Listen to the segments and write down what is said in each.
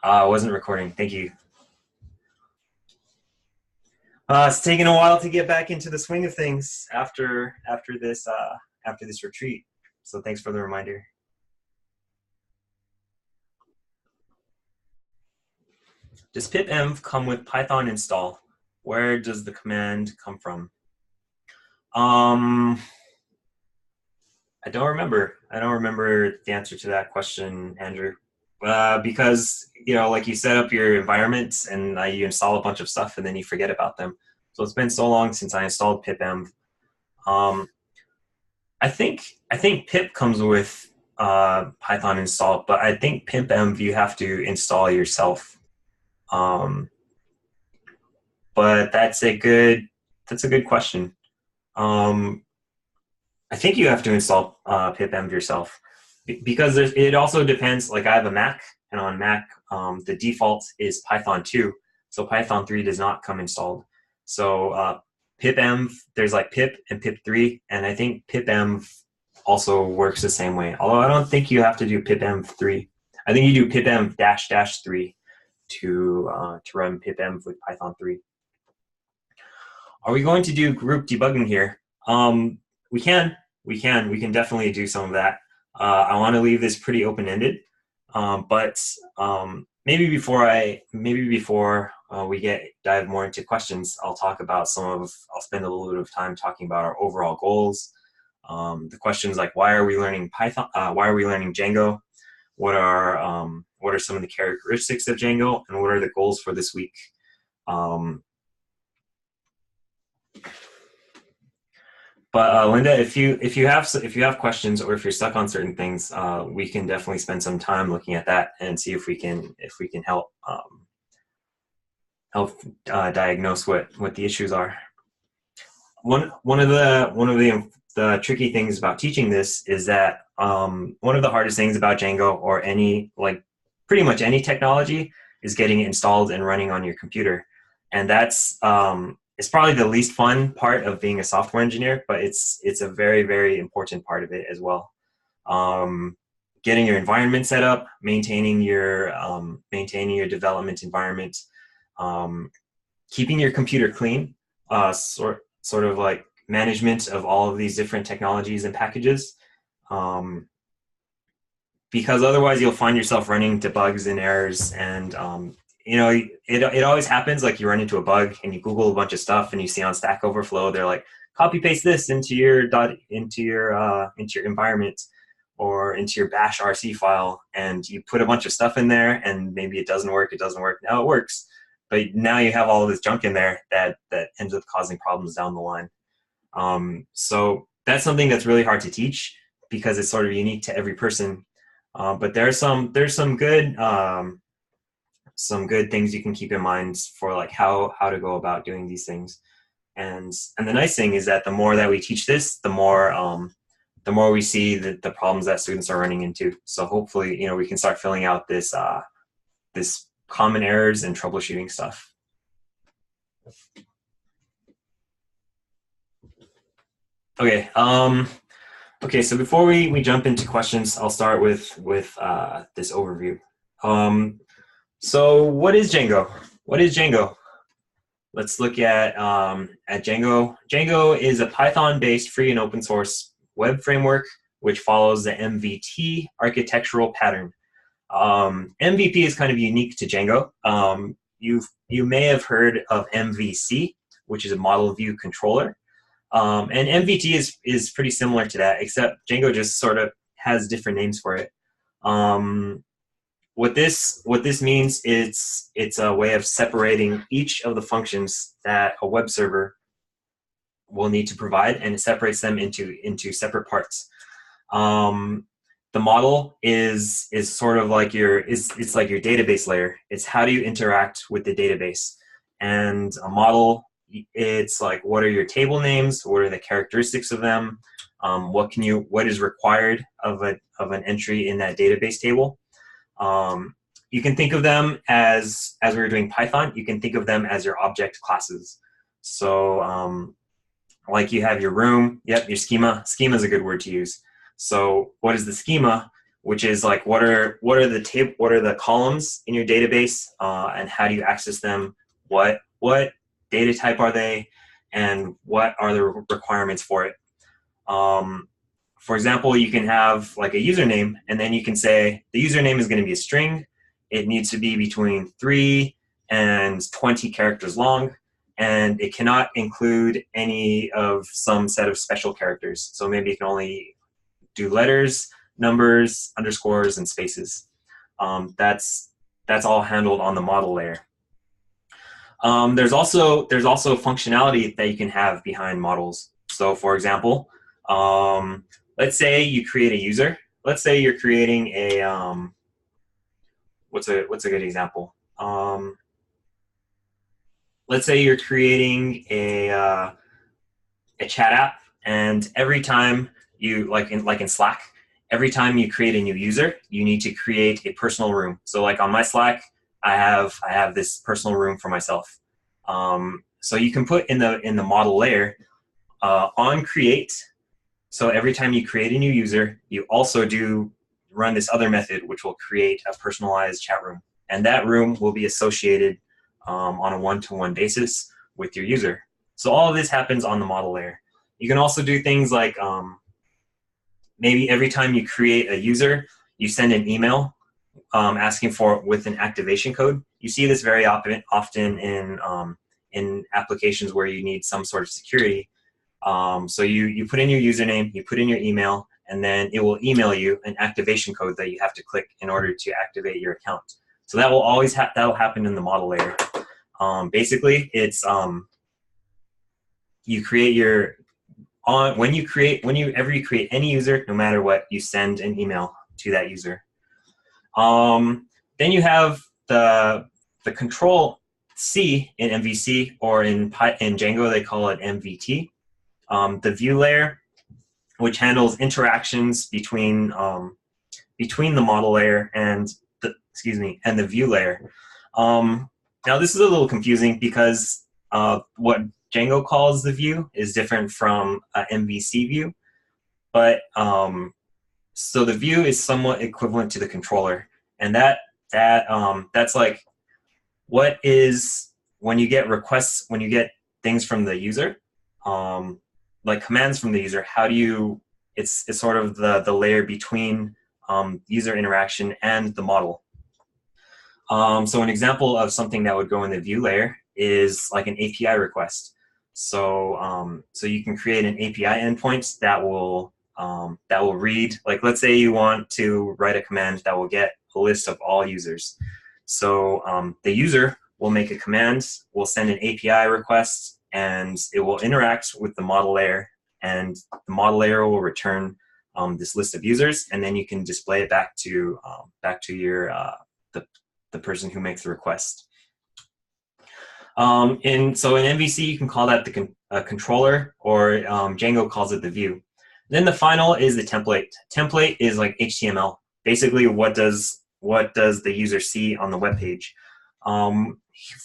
I wasn't recording. Thank you. It's taken a while to get back into the swing of things after this retreat. So thanks for the reminder. Does pipenv come with Python install? Where does the command come from? I don't remember. I don't remember the answer to that question, Andrew. Because like you set up your environments and you install a bunch of stuff and then you forget about them. So it's been so long since I installed pipenv. Um, I think pip comes with Python installed, but I think pipenv you have to install yourself. Um, but that's a good question. Um, I think you have to install pipenv yourself because it also depends. Like I have a Mac, and on Mac, the default is Python 2, so Python 3 does not come installed. So pipenv, there's like pip and pip3, and I think pipenv also works the same way. Although I don't think you have to do pipenv3. I think you do pipenv dash dash 3 to run pipenv with Python 3. Are we going to do group debugging here? We can. We can definitely do some of that. I want to leave this pretty open-ended, but maybe before we dive more into questions, I'll spend a little bit of time talking about our overall goals. The questions like why are we learning Python? Why are we learning Django? What are some of the characteristics of Django, and what are the goals for this week? But Linda, if you have questions or if you're stuck on certain things, we can definitely spend some time looking at that and see if we can help diagnose what the issues are. One of the tricky things about teaching this is that one of the hardest things about Django or pretty much any technology is getting it installed and running on your computer, and that's it's probably the least fun part of being a software engineer, but it's a very, very important part of it as well. Getting your environment set up, maintaining your development environment, keeping your computer clean, sort of like management of all of these different technologies and packages, because otherwise you'll find yourself running into bugs and errors, and it always happens. Like you run into a bug and you Google a bunch of stuff and you see on Stack Overflow they're like, copy paste this into your environment or into your bash RC file, and you put a bunch of stuff in there and maybe it doesn't work. Now it works, but now you have all of this junk in there that ends up causing problems down the line. So that's something that's really hard to teach because it's sort of unique to every person. But there's some good things you can keep in mind for like how to go about doing these things. And the nice thing is that the more that we teach this, the more we see the problems that students are running into. So hopefully, we can start filling out this common errors and troubleshooting stuff. Okay. Okay. So before we jump into questions, I'll start with this overview. So what is Django? Let's look at Django. Django is a Python-based free and open source web framework which follows the MVT architectural pattern. MVP is kind of unique to Django. You may have heard of MVC, which is a model view controller. And MVT is pretty similar to that, except Django just sort of has different names for it. What this means is it's a way of separating each of the functions that a web server will need to provide, and it separates them into separate parts. The model is sort of like it's like your database layer. It's how do you interact with the database, and a model, it's like what are your table names, what are the characteristics of them, what is required of an entry in that database table. You can think of them as we were doing Python, you can think of them as your object classes. So like you have your room, your schema. Schema is a good word to use. So what is the schema? which is like what are the columns in your database, and how do you access them? What data type are they, and what are the requirements for it? For example, you can have like a username, and then you can say the username is going to be a string. It needs to be between 3 and 20 characters long, and it cannot include any of some set of special characters. So maybe it can only do letters, numbers, underscores, and spaces. That's all handled on the model layer. There's also functionality that you can have behind models. So, for example, let's say you create a user. Let's say you're creating a what's a good example? Let's say you're creating a chat app, and every time you like in Slack, every time you create a new user, you need to create a personal room. So like on my Slack, I have this personal room for myself. So you can put in the model layer on create. So every time you create a new user, you also run this other method, which will create a personalized chat room, and that room will be associated on a one-to-one basis with your user. So all of this happens on the model layer. You can also do things like maybe every time you create a user, you send an email asking for it with an activation code. You see this very often in applications where you need some sort of security. So you put in your username, you put in your email, and then it will email you an activation code that you have to click in order to activate your account. So that will always that'll happen in the model layer. Basically, it's you create your whenever you create any user, no matter what, you send an email to that user. Then you have the control C in MVC, or in Django they call it MVT. The view layer, which handles interactions between the model layer and the view layer. Now this is a little confusing because what Django calls the view is different from MVC view, but so the view is somewhat equivalent to the controller, and that's like what is when you get requests, when you get things from the user, like commands from the user. How do you? It's sort of the layer between user interaction and the model. So an example of something that would go in the view layer is like an API request. So so you can create an API endpoint that will read, like let's say you want to write a command that will get a list of all users. So the user will make a command, will send an API request, and it will interact with the model layer, and the model layer will return this list of users, and then you can display it back to your the person who makes the request. So in MVC, you can call that the controller, or Django calls it the view. Then the final is the template. Template is like HTML. Basically, what does the user see on the web page?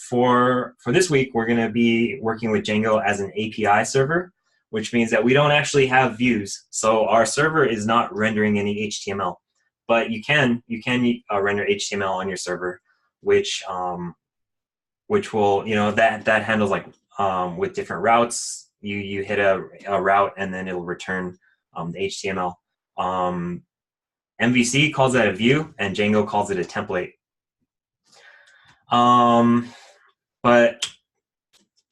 For this week, we're going to be working with Django as an API server, which means that we don't actually have views. So our server is not rendering any HTML, but you can render HTML on your server, which will, that handles like with different routes. You hit a route and then it will return the HTML. MVC calls that a view, and Django calls it a template. But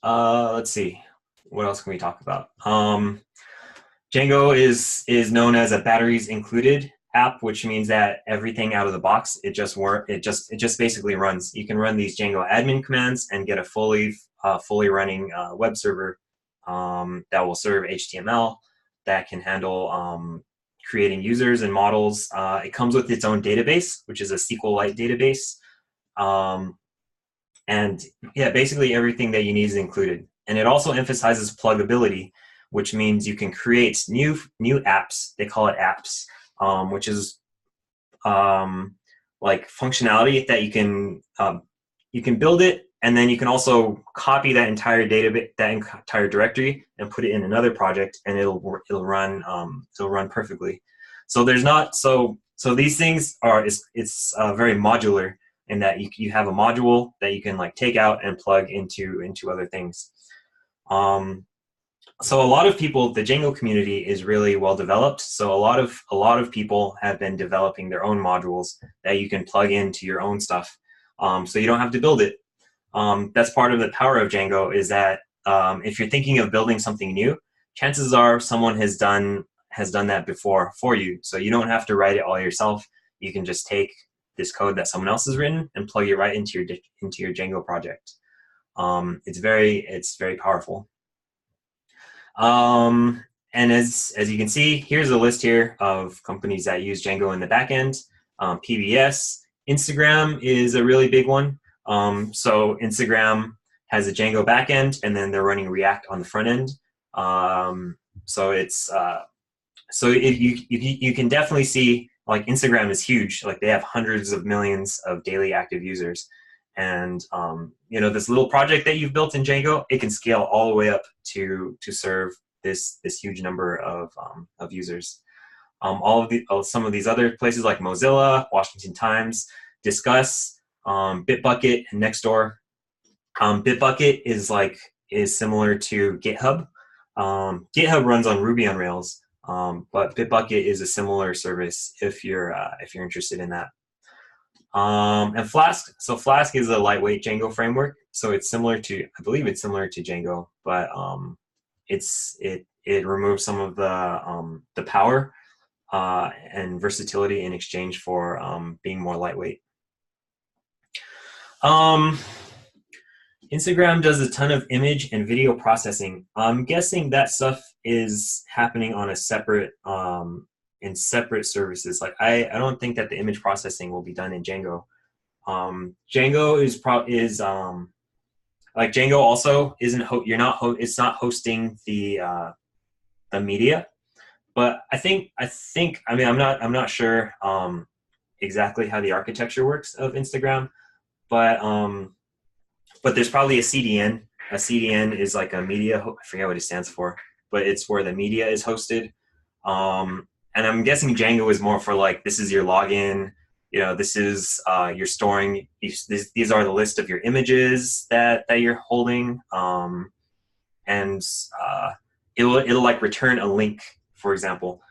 let's see, what else can we talk about? Django is known as a batteries included app, which means that everything out of the box, it just basically runs. You can run these Django admin commands and get a fully running web server that will serve HTML, that can handle creating users and models. It comes with its own database, which is a SQLite database. And yeah, basically everything that you need is included. And it also emphasizes pluggability, which means you can create new apps. They call it apps, which is like functionality that you can build it, and then you can also copy that entire database, that entire directory, and put it in another project, and it'll run perfectly. So So these things are, it's very modular in that you have a module that you can like take out and plug into other things. So a lot of people, the Django community is really well developed. So a lot of people have been developing their own modules that you can plug into your own stuff. So you don't have to build it. That's part of the power of Django, is that if you're thinking of building something new, chances are someone has done that before for you. So you don't have to write it all yourself. You can just take this code that someone else has written and plug it right into your Django project. It's very powerful. And as you can see, here's a list here of companies that use Django in the backend. PBS, Instagram is a really big one. So Instagram has a Django backend, and then they're running React on the front end. So it's so if you can definitely see, like, Instagram is huge. Like, they have hundreds of millions of daily active users, and this little project that you've built in Django, it can scale all the way up to serve this huge number of users. Some of these other places like Mozilla, Washington Times, Discuss, Bitbucket, and Nextdoor. Bitbucket is similar to GitHub. GitHub runs on Ruby on Rails, but Bitbucket is a similar service if you're interested in that. And Flask. So Flask is a lightweight Django framework. So it's similar to, I believe it's similar to Django, but it removes some of the power and versatility in exchange for being more lightweight. Instagram does a ton of image and video processing. I'm guessing that stuff is happening on a separate in separate services. Like, I don't think that the image processing will be done in Django. Django is like, Django also isn't it's not hosting the media, but I mean, I'm not sure exactly how the architecture works of Instagram, but there's probably a CDN. A CDN is like a media, I forget what it stands for, but it's where the media is hosted. And I'm guessing Django is more for, like, this is your login. This is you're storing. These are the list of your images that you're holding, and it'll like return a link, for example.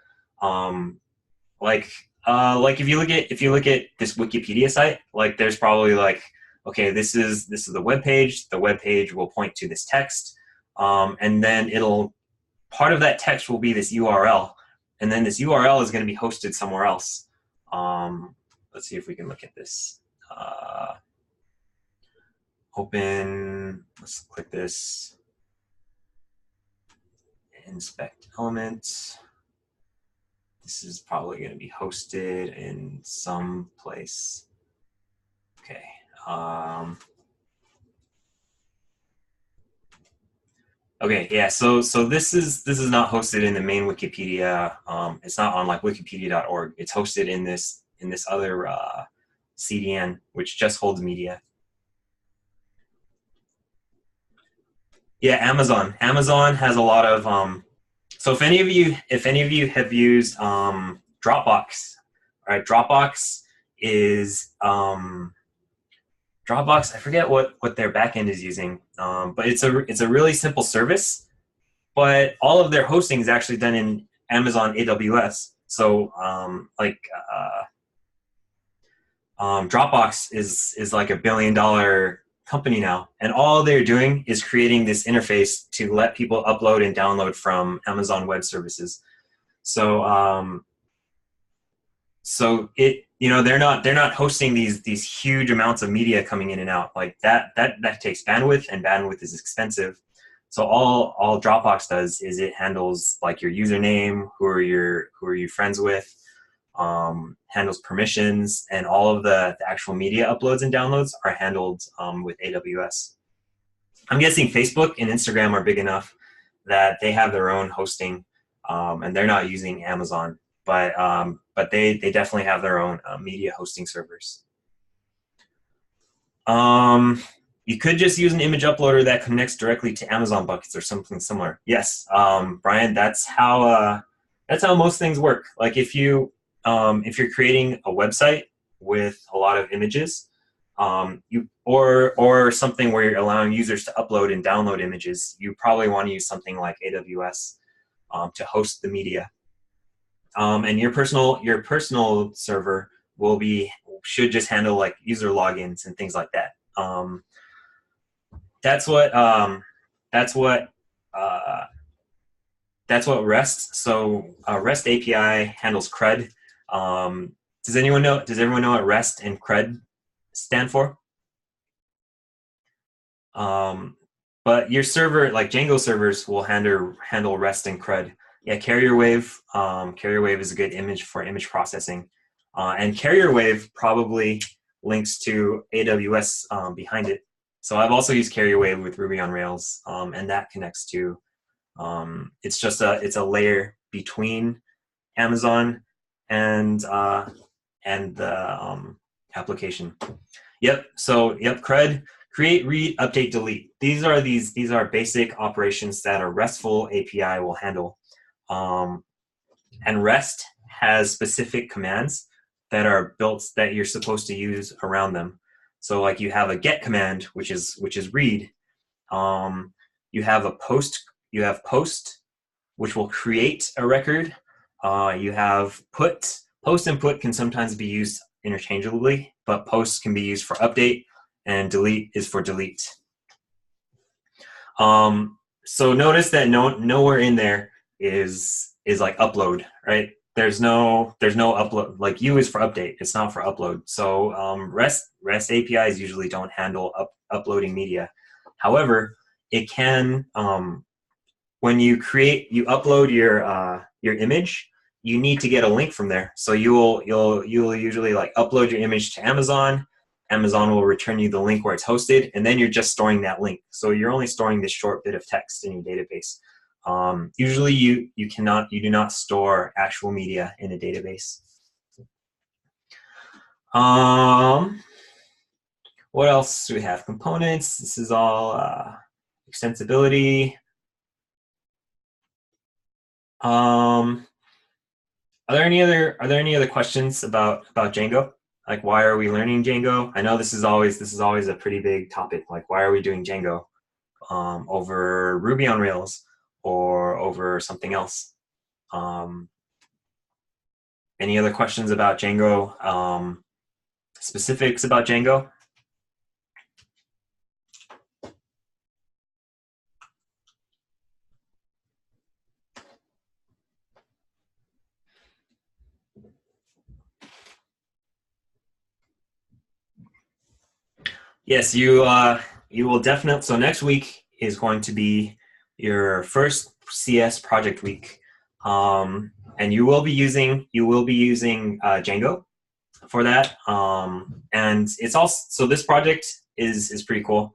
Like if you look at this Wikipedia site, like, there's probably like, okay, this is the web page. The web page will point to this text, and then part of that text will be this URL. And then this URL is going to be hosted somewhere else. Let's see if we can look at this. Let's click this. Inspect elements. This is probably going to be hosted in some place. Okay. Okay, yeah, so this is not hosted in the main Wikipedia. It's not on, like, wikipedia.org. It's hosted in this other CDN, which just holds media. Yeah, Amazon. Amazon has a lot of so if any of you have used Dropbox, all right, Dropbox is Dropbox, I forget what their backend is using, but it's a really simple service, but all of their hosting is actually done in Amazon AWS. So Dropbox is like $1 billion company now, and all they're doing is creating this interface to let people upload and download from Amazon Web Services. So they're not hosting these huge amounts of media coming in and out. Like, that takes bandwidth, and bandwidth is expensive. So all Dropbox does is it handles, like, your username, who are you friends with, handles permissions, and all of the actual media uploads and downloads are handled with AWS. I'm guessing Facebook and Instagram are big enough that they have their own hosting, and they're not using Amazon. But they definitely have their own media hosting servers. You could just use an image uploader that connects directly to Amazon buckets or something similar. Yes, Brian, that's how most things work. Like, if you if you're creating a website with a lot of images, or something where you're allowing users to upload and download images, you probably want to use something like AWS to host the media. And your personal server should just handle like user logins and things like that. That's what that's what uh, that's what REST. So REST API handles CRUD. Does everyone know what REST and CRUD stand for? But your server, like Django servers, will handle REST and CRUD. Yeah, carrier wave. Carrier wave is a good image for image processing, and carrier wave probably links to AWS behind it. So I've also used carrier wave with Ruby on Rails, and that connects to. It's a layer between Amazon and the application. Yep. So yep, CRUD. Create, read, update, delete. These are basic operations that a RESTful API will handle. And REST has specific commands that are built that you're supposed to use around them. So like you have a get command, which is read. You have post, which will create a record. You have put. Post and put can sometimes be used interchangeably, but post can be used for update, and delete is for delete. So notice that nowhere in there is like upload, right? There's no upload. Like U is for update. It's not for upload. So REST APIs usually don't handle uploading media. However, it can when you upload your image, you need to get a link from there. So you'll usually like upload your image to Amazon. Amazon will return you the link where it's hosted, and then you're just storing that link. So you're only storing this short bit of text in your database. Usually you do not store actual media in a database. What else do we have? Components. This is all extensibility. Are there any other questions about Django? Like, why are we learning Django? I know this is always a pretty big topic. Like, why are we doing Django over Ruby on Rails or over something else? Any other questions about Django? Specifics about Django? Yes, you will definitely. So next week is going to be your first CS project week, and you will be using Django for that. And it's also, so this project is pretty cool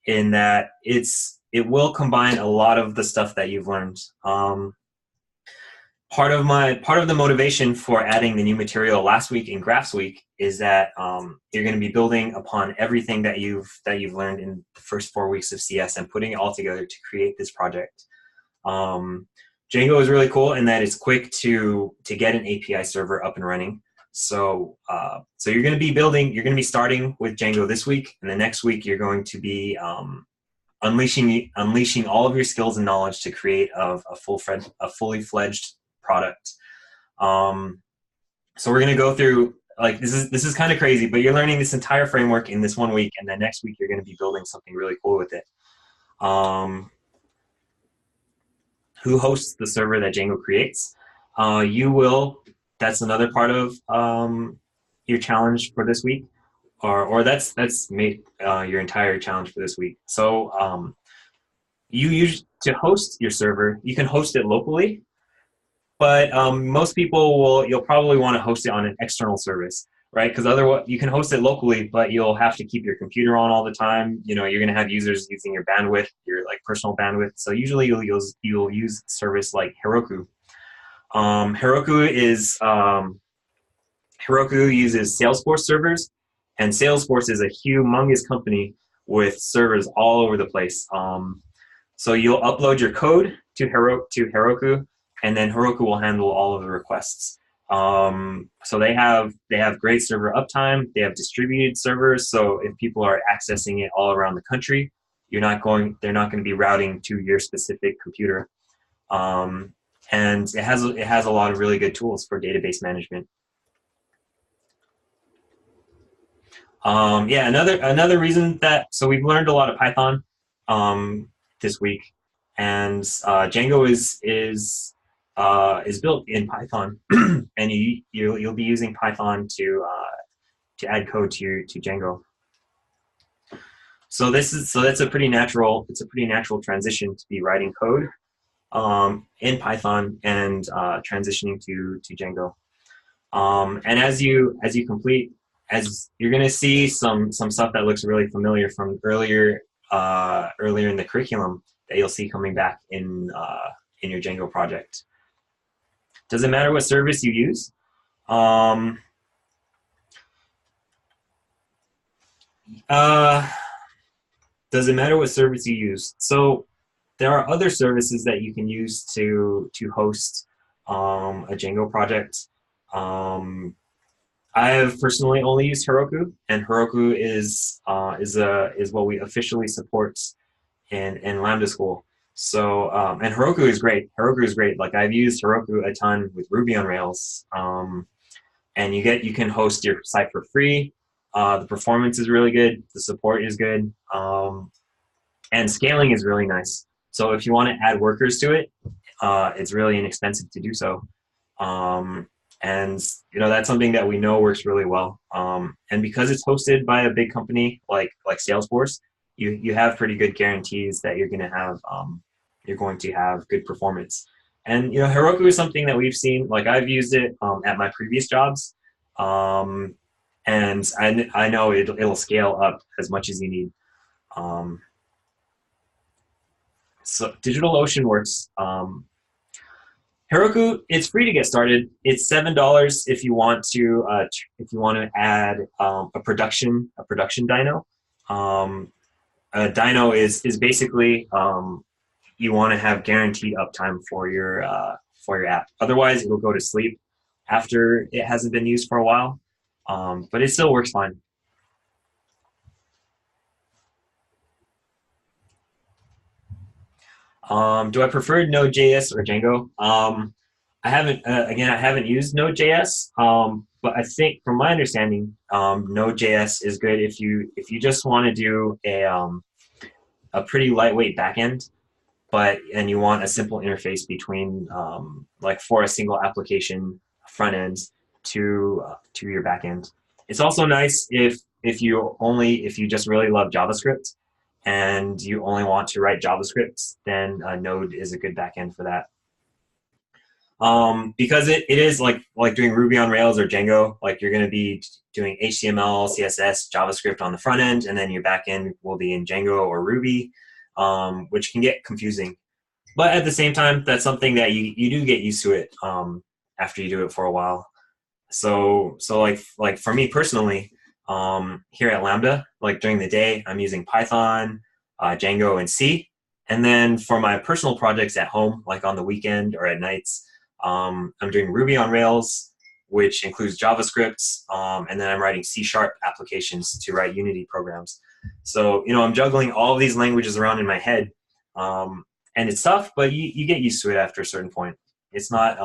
in that it will combine a lot of the stuff that you've learned. Part of the motivation for adding the new material last week in Graphs Week is that you're going to be building upon everything that you've learned in the first 4 weeks of CS and putting it all together to create this project. Django is really cool in that it's quick to get an API server up and running. So you're going to be starting with Django this week, and the next week you're going to be unleashing all of your skills and knowledge to create a fully fledged product. So we're going to go through, like, this is kind of crazy, but you're learning this entire framework in this 1 week, and then next week you're going to be building something really cool with it. Who hosts the server that Django creates? You will. That's another part of your challenge for this week, or that's made your entire challenge for this week. So to host your server, you can host it locally, but most people you'll probably want to host it on an external service, right? Because otherwise, you can host it locally, but you'll have to keep your computer on all the time. You know, you're going to have users using your bandwidth, your like personal bandwidth. So usually you'll use a service like Heroku. Heroku uses Salesforce servers, and Salesforce is a humongous company with servers all over the place. So you'll upload your code to Heroku, and then Heroku will handle all of the requests. So they have great server uptime. They have distributed servers, so if people are accessing it all around the country, they're not going to be routing to your specific computer. Um, and it has a lot of really good tools for database management. Yeah, another reason that so we've learned a lot of Python um, this week, and Django is built in Python, and you'll be using Python to add code to Django. So that's a pretty natural transition to be writing code in Python and transitioning to Django. And as you complete, as you're going to see some stuff that looks really familiar from earlier in the curriculum that you'll see coming back in your Django project. Does it matter what service you use? Um, uh, does it matter what service you use? So there are other services that you can use to host a Django project. Um, I have personally only used Heroku, and Heroku is what we officially support in Lambda School. So and Heroku is great. Heroku is great. Like I've used Heroku a ton with Ruby on Rails, and you can host your site for free. The performance is really good. The support is good, and scaling is really nice. So if you want to add workers to it, it's really inexpensive to do so. Um, and that's something that we know works really well. And because it's hosted by a big company like Salesforce, you have pretty good guarantees that you're going to have good performance. And Heroku is something that we've seen. Like I've used it at my previous jobs, um, and I know it'll scale up as much as you need. Um, so DigitalOcean works. Heroku, it's free to get started. It's $7 if you want to add a production dyno. A dyno is basically you want to have guaranteed uptime for your app. Otherwise, it'll go to sleep after it hasn't been used for a while. But it still works fine. Do I prefer Node.js or Django? I haven't used Node.js, but I think from my understanding, Node.js is good if you just want to do a pretty lightweight backend, and you want a simple interface between like for a single application front end to your backend. It's also nice if you just really love JavaScript and you only want to write JavaScript, then Node is a good backend for that. Because it is like doing Ruby on Rails or Django. Like you're going to be doing HTML, CSS, JavaScript on the front end, and then your back end will be in Django or Ruby, which can get confusing. But at the same time, that's something that you do get used to it after you do it for a while. So like for me personally, here at Lambda, like during the day, I'm using Python, Django, and C. And then for my personal projects at home, like on the weekend or at nights, I'm doing Ruby on Rails, which includes JavaScript, and then I'm writing C# applications to write Unity programs. So I'm juggling all of these languages around in my head, and it's tough, but you get used to it after a certain point. It's not.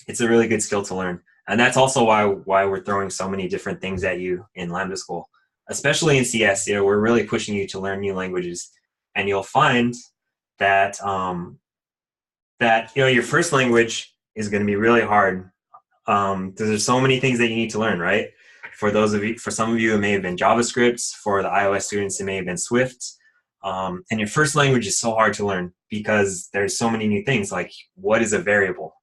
It's a really good skill to learn. And that's also why we're throwing so many different things at you in Lambda School, especially in CS. We're really pushing you to learn new languages, and you'll find that your first language is going to be really hard because there's so many things that you need to learn, right? For some of you, it may have been JavaScript. For the iOS students, it may have been Swift. And your first language is so hard to learn because there's so many new things. Like, what is a variable?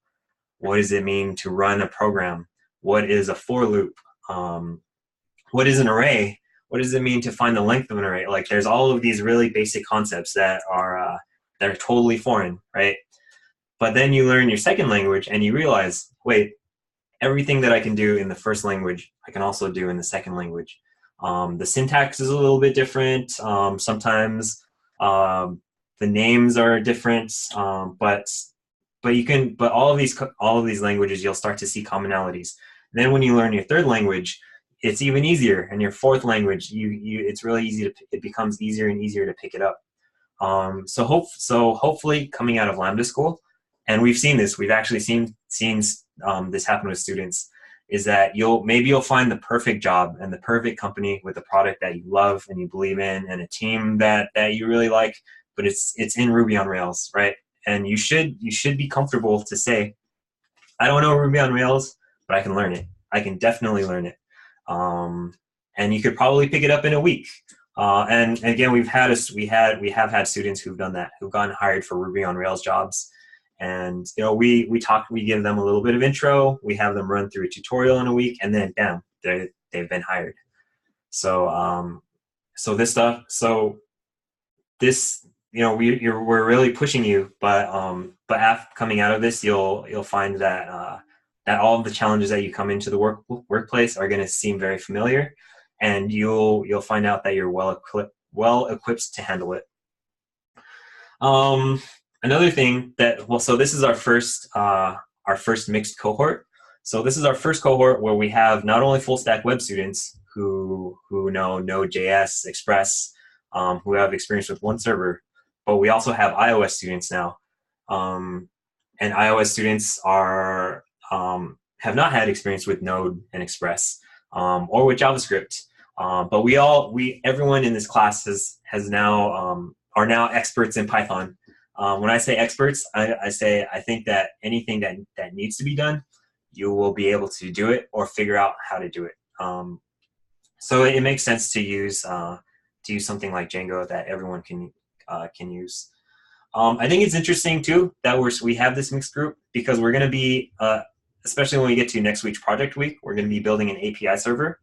What does it mean to run a program? What is a for loop? What is an array? What does it mean to find the length of an array? Like, there's all of these really basic concepts that are totally foreign, right? But then you learn your second language and you realize, wait, everything that I can do in the first language, I can also do in the second language. The syntax is a little bit different. Sometimes the names are different, but but all of these languages, you'll start to see commonalities. And then when you learn your third language, it's even easier. And your fourth language, it's really easy it becomes easier and easier to pick it up. So hopefully coming out of Lambda school, and we've seen this, we've actually seen this happen with students, is that maybe you'll find the perfect job and the perfect company with a product that you love and you believe in and a team that you really like, but it's in Ruby on Rails, right? And you should be comfortable to say, I don't know Ruby on Rails, but I can learn it. I can definitely learn it. And you could probably pick it up in a week. And again, we have had students who've done that, who've gotten hired for Ruby on Rails jobs. And we give them a little bit of intro, we have them run through a tutorial in a week, and then bam, they've been hired. So we're really pushing you, but after coming out of this, you'll find that that all of the challenges that you come into the workplace are going to seem very familiar, and you'll find out that you're well equipped to handle it. Another thing so this is our first mixed cohort. So this is our first cohort where we have not only full stack web students who know Node.js, Express, who have experience with one server, but we also have iOS students now. And iOS students have not had experience with Node and Express, or with JavaScript. But everyone in this class are now experts in Python. When I say experts, I think that anything that needs to be done, you will be able to do it or figure out how to do it. So it makes sense to use something like Django that everyone can use. I think it's interesting too that we have this mixed group, because we're going to be, especially when we get to next week's project week, we're going to be building an API server,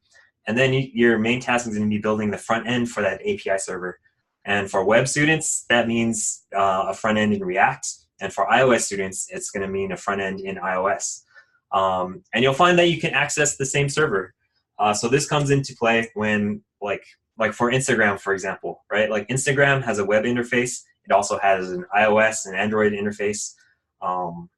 and then your main task is going to be building the front end for that API server. And for web students, that means a front end in React, and for iOS students, it's going to mean a front end in iOS. And you'll find that you can access the same server. So this comes into play when, like for Instagram, for example, right? Like Instagram has a web interface. It also has an iOS and Android interface, and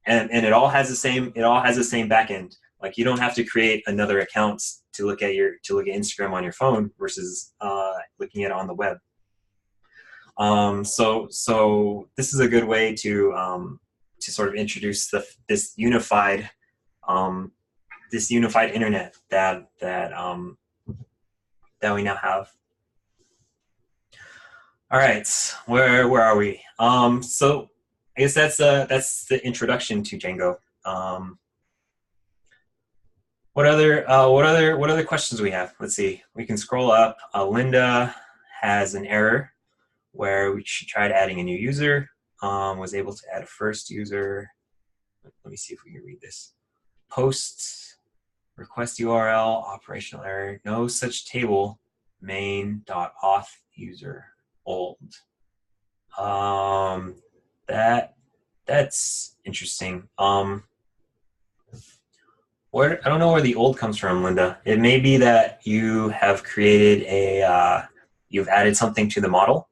it all has the same backend. Like you don't have to create another account to look at Instagram on your phone versus looking at it on the web. So this is a good way to sort of introduce this unified internet that we now have. All right, where are we? So I guess that's the introduction to Django. What other questions we have? Let's see. We can scroll up. Linda has an error where she tried adding a new user. Was able to add a first user. Let me see if we can read this. Post request URL operational error. No such table. Main.auth user old. That's interesting. I don't know where the old comes from, Linda. It may be that you have created you've added something to the model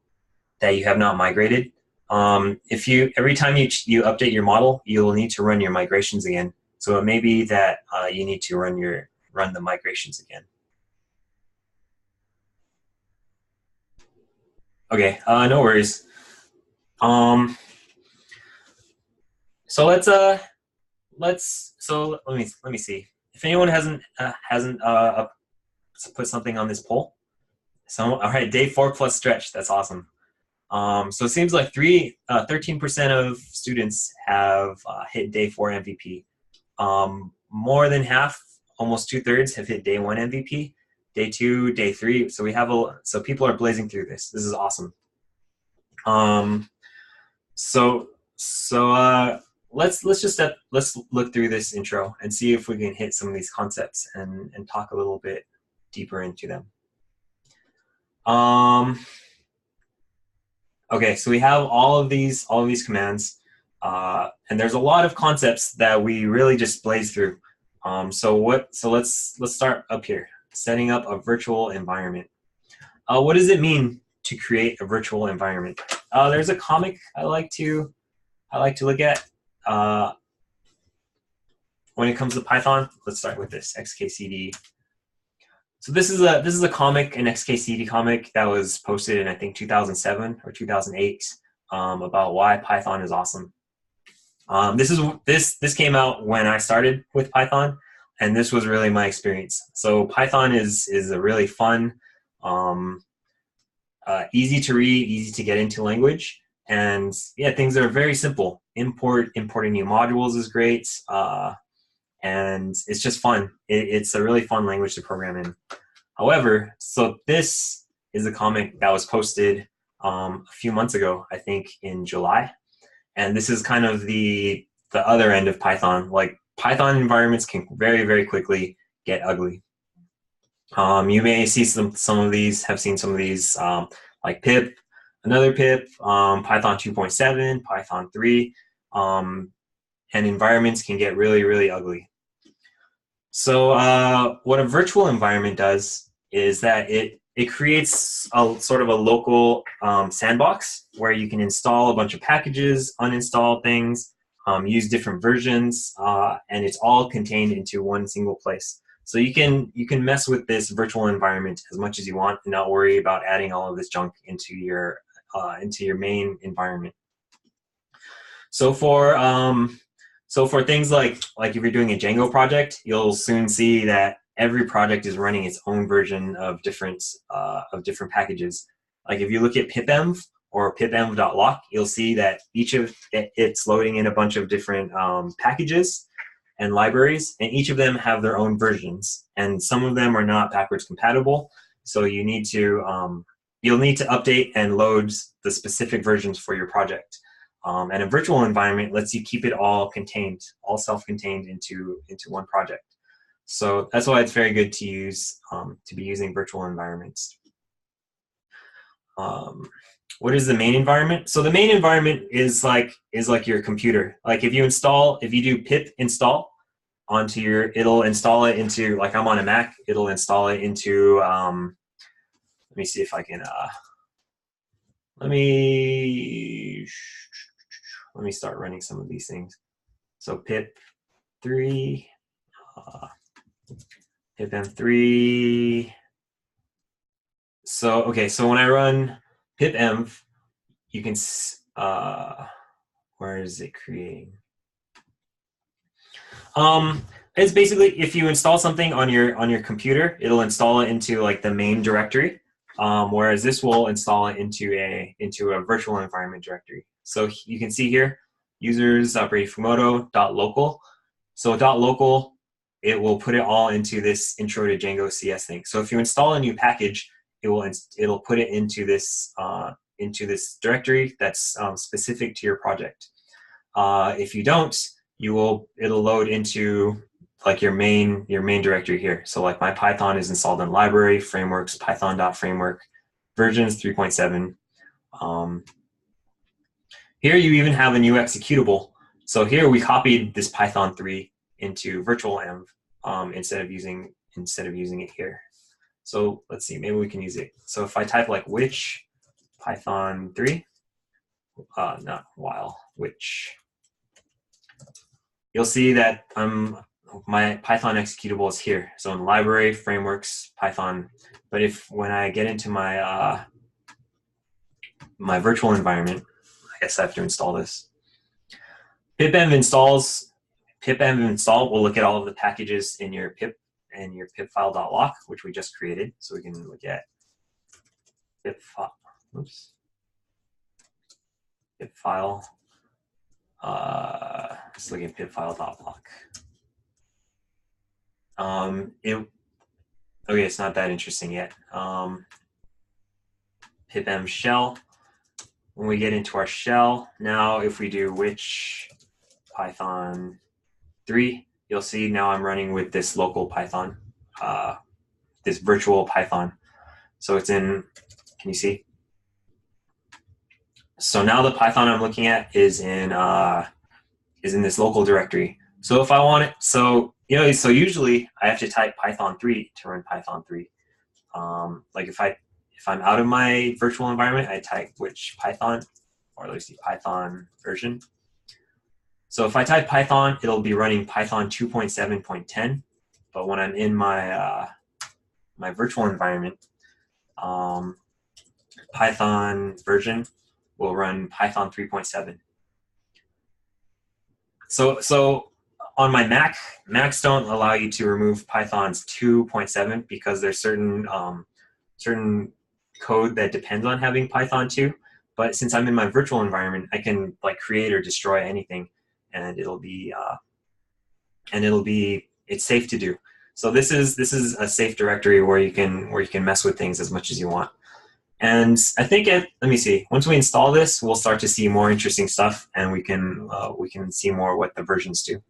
that you have not migrated. Every time you update your model, you'll need to run your migrations again. So it may be that you need to run the migrations again. Okay, no worries. So let me see. If anyone hasn't put something on this poll. So all right, day 4 plus stretch. That's awesome. So it seems like 13% of students have hit day 4 MVP. More than half, almost 2/3, have hit day 1 MVP. Day 2, day 3. So so people are blazing through this. This is awesome. Let's look through this intro and see if we can hit some of these concepts and talk a little bit deeper into them. Okay, so we have all of these commands, and there's a lot of concepts that we really just blaze through. So let's start up here. Setting up a virtual environment. What does it mean to create a virtual environment? There's a comic I like to look at. when it comes to Python, let's start with this xkcd. So this is a comic, an xkcd comic that was posted in I think 2007 or 2008 about why Python is awesome. This came out when I started with Python, and this was really my experience. So Python is a really fun, easy to read, easy to get into language, and yeah, things are very simple. Importing new modules is great, and it's just fun. It's a really fun language to program in. However, so this is a comic that was posted a few months ago, I think in July. And this is kind of the other end of Python. Like Python environments can very, very quickly get ugly. You may see some of these, have seen some of these, like pip, another pip, Python 2.7, Python 3, and environments can get really, really ugly. So what a virtual environment does is that it creates a sort of a local sandbox where you can install a bunch of packages, uninstall things, use different versions, and it's all contained into one single place. So you can mess with this virtual environment as much as you want and not worry about adding all of this junk into your main environment. So for things like if you're doing a Django project, you'll soon see that every project is running its own version of different packages. Like if you look at pipenv or pipenv.lock, you'll see that each of it's loading in a bunch of different packages and libraries, and each of them have their own versions. And some of them are not backwards compatible, so you need to you'll need to update and load the specific versions for your project. And a virtual environment lets you keep it all contained, all self-contained into one project. So that's why it's very good to use to be using virtual environments. What is the main environment? So the main environment is like your computer. Like if you do pip install onto it'll install it into, like I'm on a Mac, it'll install it into, let me see if I can, let me start running some of these things. So pip 3, pip m3. So, okay, so when I run pipenv, you can, where is it creating? It's basically, if you install something on your computer, it'll install it into like the main directory, whereas this will install it into a virtual environment directory. So you can see here, users.bradyfumoto.local. So .local, it will put it all into this intro to Django CS thing. So if you install a new package, it'll put it into this directory that's specific to your project. If you don't, it'll load into like your main directory here. So like my Python is installed in library, frameworks, python.framework, versions 3.7. Here you even have a new executable. So here we copied this Python 3 into virtual env instead of using it here. So let's see, maybe we can use it. So if I type like which Python 3, not while, which, you'll see that my Python executable is here. So in library, frameworks, Python. But when I get into my my virtual environment, I guess I have to install this. Pipenv install will look at all of the packages in your pip and your pip file.lock, which we just created. So we can look at pip file. Oops. Pip file. Let's look at pip file.lock. Okay, it's not that interesting yet. Pipenv shell. When we get into our shell, now if we do which Python 3, you'll see now I'm running with this local Python, this virtual Python. So it's in, can you see? So now the Python I'm looking at is in this local directory. So if I want it, so usually I have to type Python 3 to run Python 3. Like if I'm out of my virtual environment, I type which Python, or at least the Python version. So if I type Python, it'll be running Python 2.7.10. But when I'm in my my virtual environment, Python version will run Python 3.7. So on my Macs don't allow you to remove Python's 2.7 because there's certain code that depends on having Python 2. But since I'm in my virtual environment, I can like create or destroy anything, and it's safe to do. So this is a safe directory where you can mess with things as much as you want. And I think let me see. Once we install this, we'll start to see more interesting stuff, and we can see more what the versions do.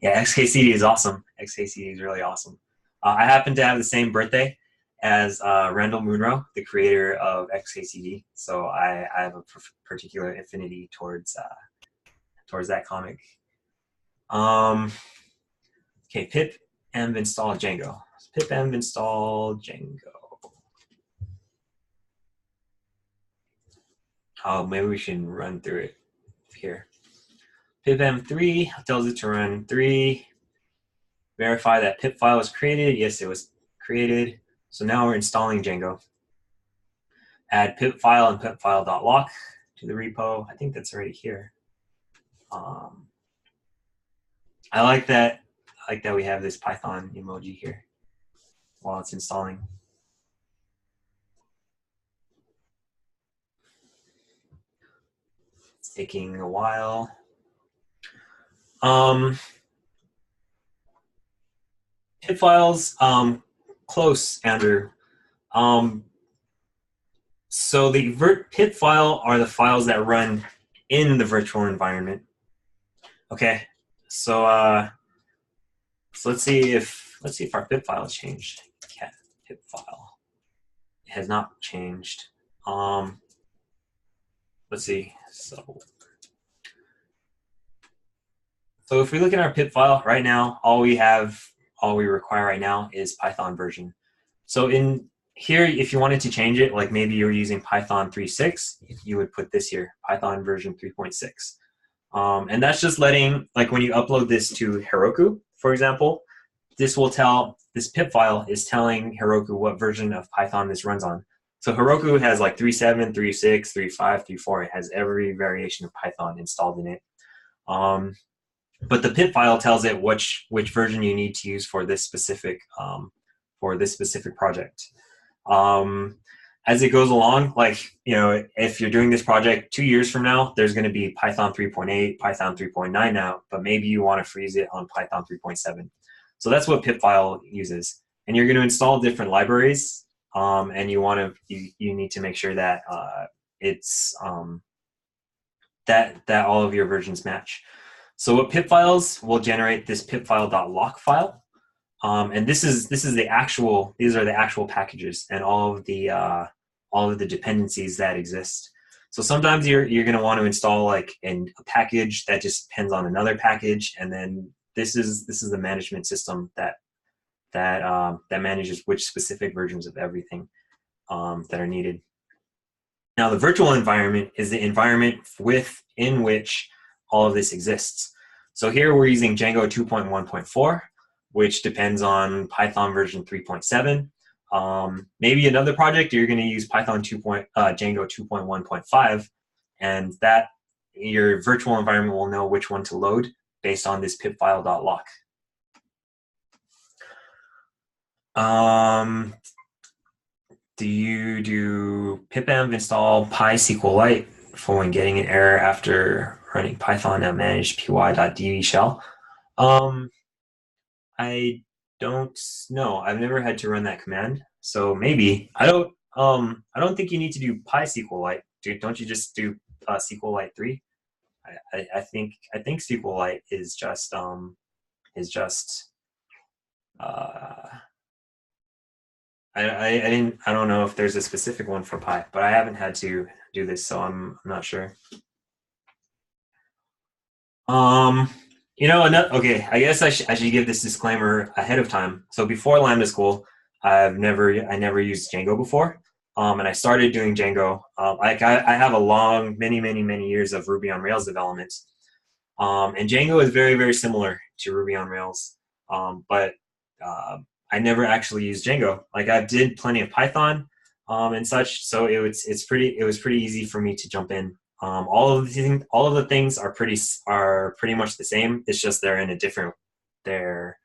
Yeah, XKCD is awesome. XKCD is really awesome. I happen to have the same birthday as Randall Munro, the creator of XKCD, so I have a particular affinity towards that comic. Okay, pip env install Django. Pip env install Django. Oh, maybe we should run through it here. Pip env3 tells it to run 3. Verify that pip file was created. Yes, it was created. So now we're installing Django. Add pip file and pip file.lock to the repo. I think that's already here. I like that we have this Python emoji here while it's installing. It's taking a while. Pip files, close, Andrew. So the pip file are the files that run in the virtual environment. Okay, so let's see if our pip file has changed. Cat pip file. It has not changed. Let's see. So if we look at our pip file right now, all we require right now is Python version. So in here, if you wanted to change it, like maybe you're using Python 3.6, you would put this here, Python version 3.6. And that's just letting, like when you upload this to Heroku, for example, this pip file is telling Heroku what version of Python this runs on. So Heroku has like 3.7, 3.6, 3.5, 3.4. It has every variation of Python installed in it. But the pip file tells it which version you need to use for this specific project. As it goes along, like, if you're doing this project 2 years from now, there's going to be Python 3.8, Python 3.9 now, but maybe you want to freeze it on Python 3.7. So that's what pip file uses. And you're going to install different libraries, and you need to make sure that it's that all of your versions match. So what pip files will generate this pipfile.lock file. And these are the actual packages and all of the dependencies that exist. So sometimes you're going to want to install like a package that just depends on another package, and then this is the management system that manages which specific versions of everything that are needed. Now the virtual environment is the environment in which all of this exists. So here we're using Django 2.1.4. which depends on Python version 3.7. Maybe another project, you're going to use Django 2.1.5, and that your virtual environment will know which one to load based on this pipfile.lock. Do you do pipenv install PySQLite for when getting an error after running Python and managed py.db shell? I don't know. I've never had to run that command, so maybe. I don't think you need to do PySQLite. Don't you just do SQLite 3? I think SQLite is just I don't know if there's a specific one for Py, but I haven't had to do this, so I'm not sure. Okay, I guess I should give this disclaimer ahead of time. So before Lambda School, I never used Django before. and I started doing Django. I have a long, many years of Ruby on Rails development. And Django is very, very similar to Ruby on Rails. But I never actually used Django. Like I did plenty of Python and such, so it was pretty easy for me to jump in. All of the things are pretty much the same. It's just they're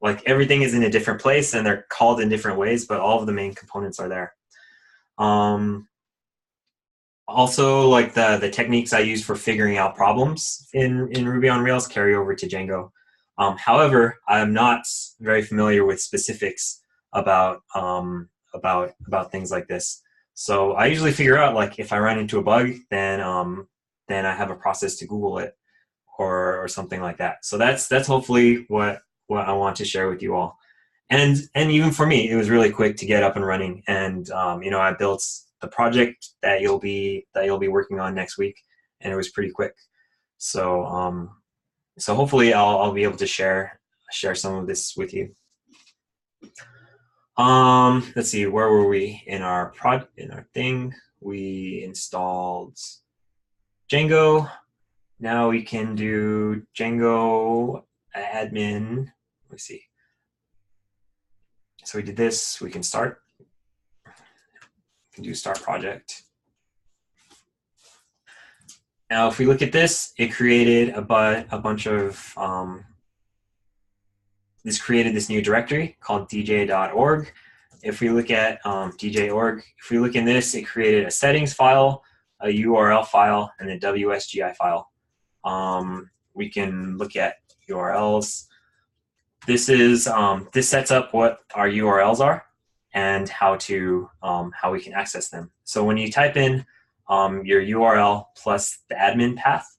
like everything is in a different place and they're called in different ways, but all of the main components are there. Um, Also, like the techniques I use for figuring out problems in Ruby on Rails carry over to Django. However, I'm not very familiar with specifics about things like this. So I usually figure out like if I run into a bug, then I have a process to Google it or something like that. So that's hopefully what I want to share with you all. And even for me, it was really quick to get up and running. And I built the project that you'll be working on next week, and it was pretty quick. So hopefully I'll be able to share some of this with you. Let's see, where were we in our thing? We installed Django. Now we can do Django admin. Let me see. So we did this. We can start. We can do start project. Now, if we look at this, it created a bunch of this created this new directory called dj.org. If we look at dj.org, if we look in this, it created a settings file, a URL file, and a WSGI file. We can look at URLs. This sets up what our URLs are and how we can access them. So when you type in your URL plus the admin path,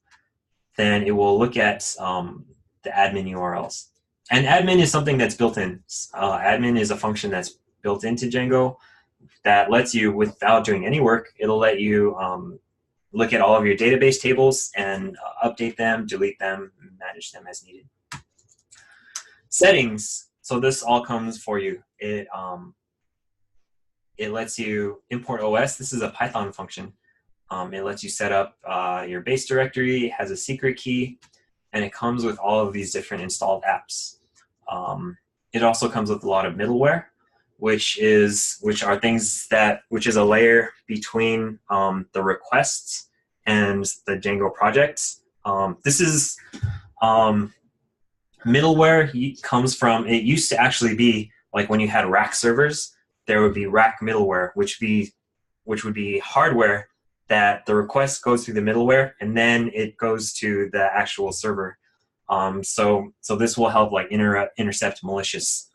then it will look at the admin URLs. And admin is something that's built in. Admin is a function that's built into Django that lets you, without doing any work, it'll let you look at all of your database tables and update them, delete them, manage them as needed. Settings. So this all comes for you. It lets you import OS. This is a Python function. It lets you set up your base directory. It has a secret key, and it comes with all of these different installed apps. It also comes with a lot of middleware, which is a layer between the requests and the Django projects. This is middleware comes from, it used to actually be like when you had rack servers, there would be rack middleware, which would be hardware that the request goes through the middleware and then it goes to the actual server. So this will help like intercept malicious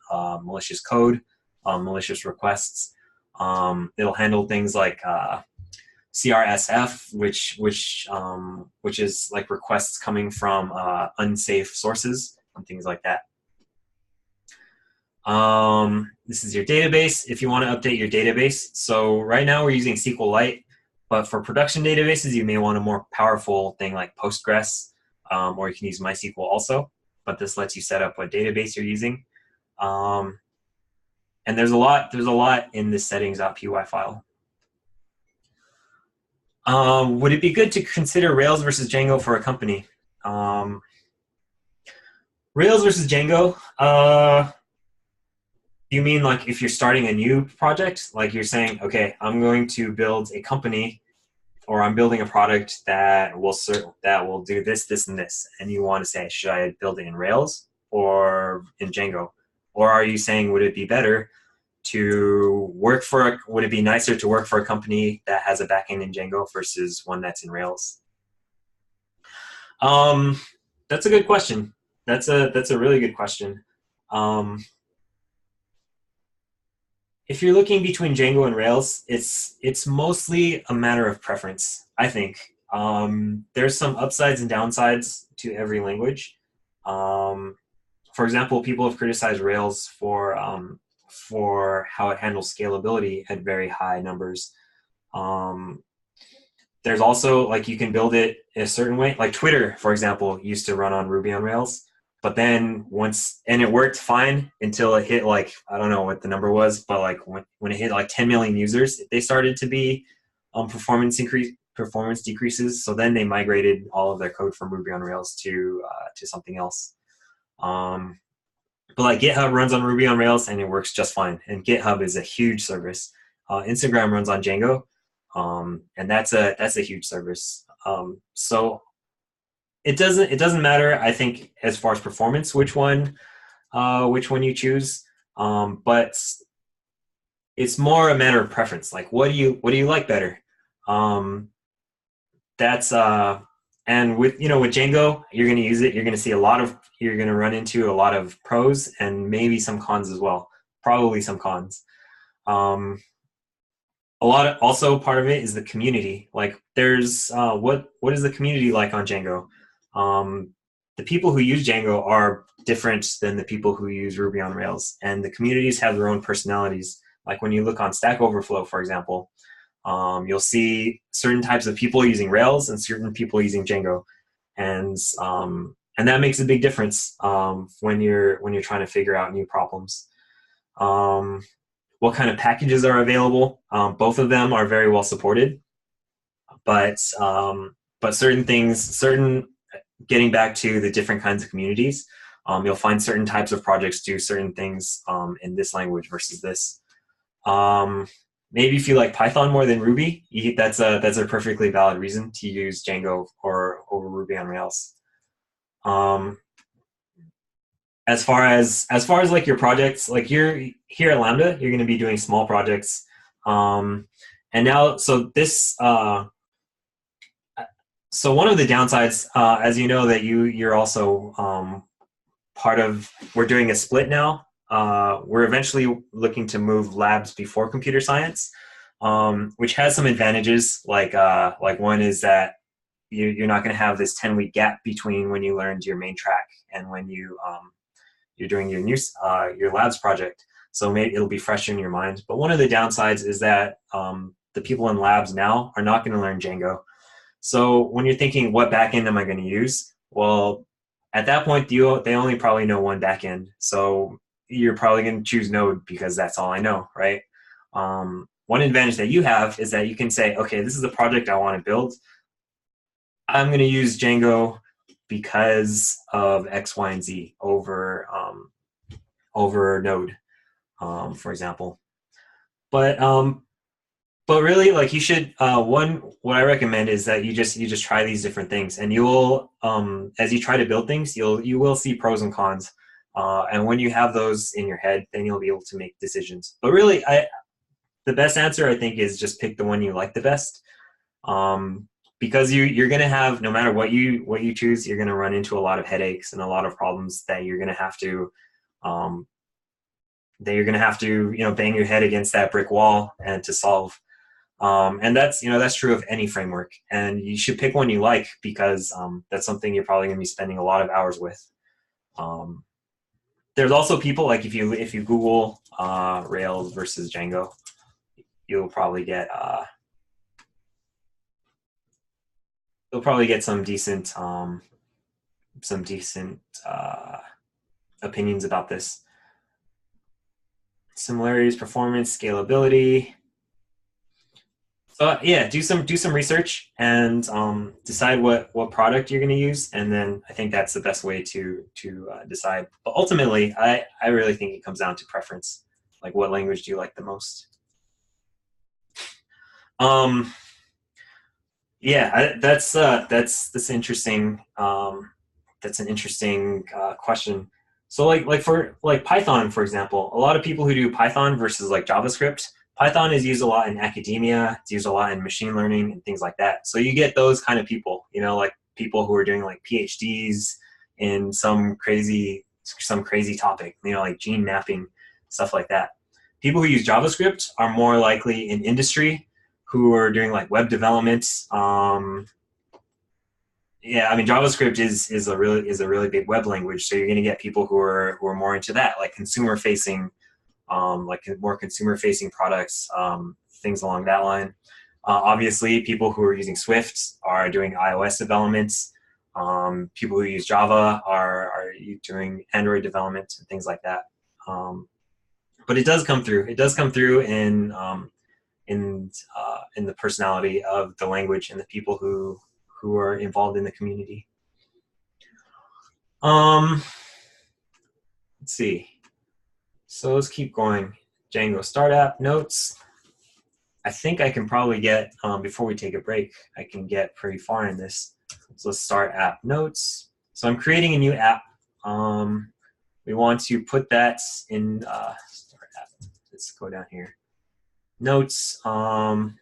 code, malicious requests. It'll handle things like CRSF, which is like requests coming from unsafe sources and things like that. This is your database. If you want to update your database, so right now we're using SQLite, but for production databases, you may want a more powerful thing like Postgres, or you can use MySQL also. But this lets you set up what database you're using. And there's a lot in this settings.py file. Would it be good to consider Rails versus Django for a company? Rails versus Django. You mean like if you're starting a new project, like you're saying, okay, I'm going to build a company, or I'm building a product that will do this, this, and this, and you want to say, should I build it in Rails or in Django? Or are you saying, would it be nicer to work for a company that has a backend in Django versus one that's in Rails? That's a good question. That's a really good question. If you're looking between Django and Rails, it's mostly a matter of preference, I think. There's some upsides and downsides to every language. For example, people have criticized Rails for how it handles scalability at very high numbers. There's also, like, you can build it a certain way. Like Twitter, for example, used to run on Ruby on Rails, But then and it worked fine until it hit like, I don't know what the number was, but like when it hit like 10 million users, they started to be performance decreases. So then they migrated all of their code from Ruby on Rails to something else. But like GitHub runs on Ruby on Rails and it works just fine. And GitHub is a huge service. Instagram runs on Django, and that's a huge service. So it doesn't matter, I think, as far as performance, which one you choose. But it's more a matter of preference. Like, what do you like better? That's and with Django, you're going to use it. You're going to see you're going to run into a lot of pros and maybe some cons as well. Probably some cons. Also part of it is the community. Like, there's what is the community like on Django? The people who use Django are different than the people who use Ruby on Rails, and the communities have their own personalities. Like when you look on Stack Overflow, for example, you'll see certain types of people using Rails and certain people using Django, and that makes a big difference when you're trying to figure out new problems. What kind of packages are available? Both of them are very well supported, but getting back to the different kinds of communities, you'll find certain types of projects do certain things in this language versus this. Maybe if you like Python more than Ruby, that's a perfectly valid reason to use Django over Ruby on Rails. As far as like your projects, like you're here at Lambda, you're going to be doing small projects, and now so one of the downsides, as you know, that you're also we're doing a split now. We're eventually looking to move labs before computer science, which has some advantages. Like one is that you're not going to have this 10-week gap between when you learned your main track and when you're doing your labs project. So maybe it'll be fresh in your mind. But one of the downsides is that the people in labs now are not going to learn Django. So when you're thinking, what backend am I going to use? Well, at that point, they only probably know one backend. So you're probably going to choose Node because that's all I know, right? One advantage that you have is that you can say, okay, this is the project I want to build. I'm going to use Django because of X, Y, and Z over Node, for example. But really, like, you should what I recommend is that you just try these different things, and you will as you try to build things, you will see pros and cons, and when you have those in your head, then you'll be able to make decisions. But really, the best answer, I think, is just pick the one you like the best, because you're going to have, no matter what you choose, you're going to run into a lot of headaches and a lot of problems that you're going to have to bang your head against that brick wall and to solve. And that's true of any framework, and you should pick one you like because that's something you're probably going to be spending a lot of hours with. There's also people, like, if you Google Rails versus Django, you'll probably get some decent opinions about this. Similarities, performance, scalability. So yeah, do some research and decide what product you're going to use, and then I think that's the best way to decide. But ultimately, I really think it comes down to preference. Like, what language do you like the most? Yeah, that's interesting. That's an interesting question. So for Python, for example, a lot of people who do Python versus like JavaScript. Python is used a lot in academia. It's used a lot in machine learning and things like that. So you get those kind of people, like people who are doing like PhDs in some crazy topic, like gene mapping, stuff like that. People who use JavaScript are more likely in industry, who are doing like web development. Yeah, I mean, JavaScript is a really big web language. So you're going to get people who are more into that, like consumer facing. Like more consumer-facing products, things along that line. Obviously, people who are using Swift are doing iOS developments. People who use Java are doing Android development and things like that. But it does come through. It does come through in the personality of the language and the people who are involved in the community. Let's see. So let's keep going. Django start app notes. I think I can probably get, before we take a break, I can get pretty far in this. So let's start app notes. So I'm creating a new app. We want to put that in start app. Let's go down here. Notes, and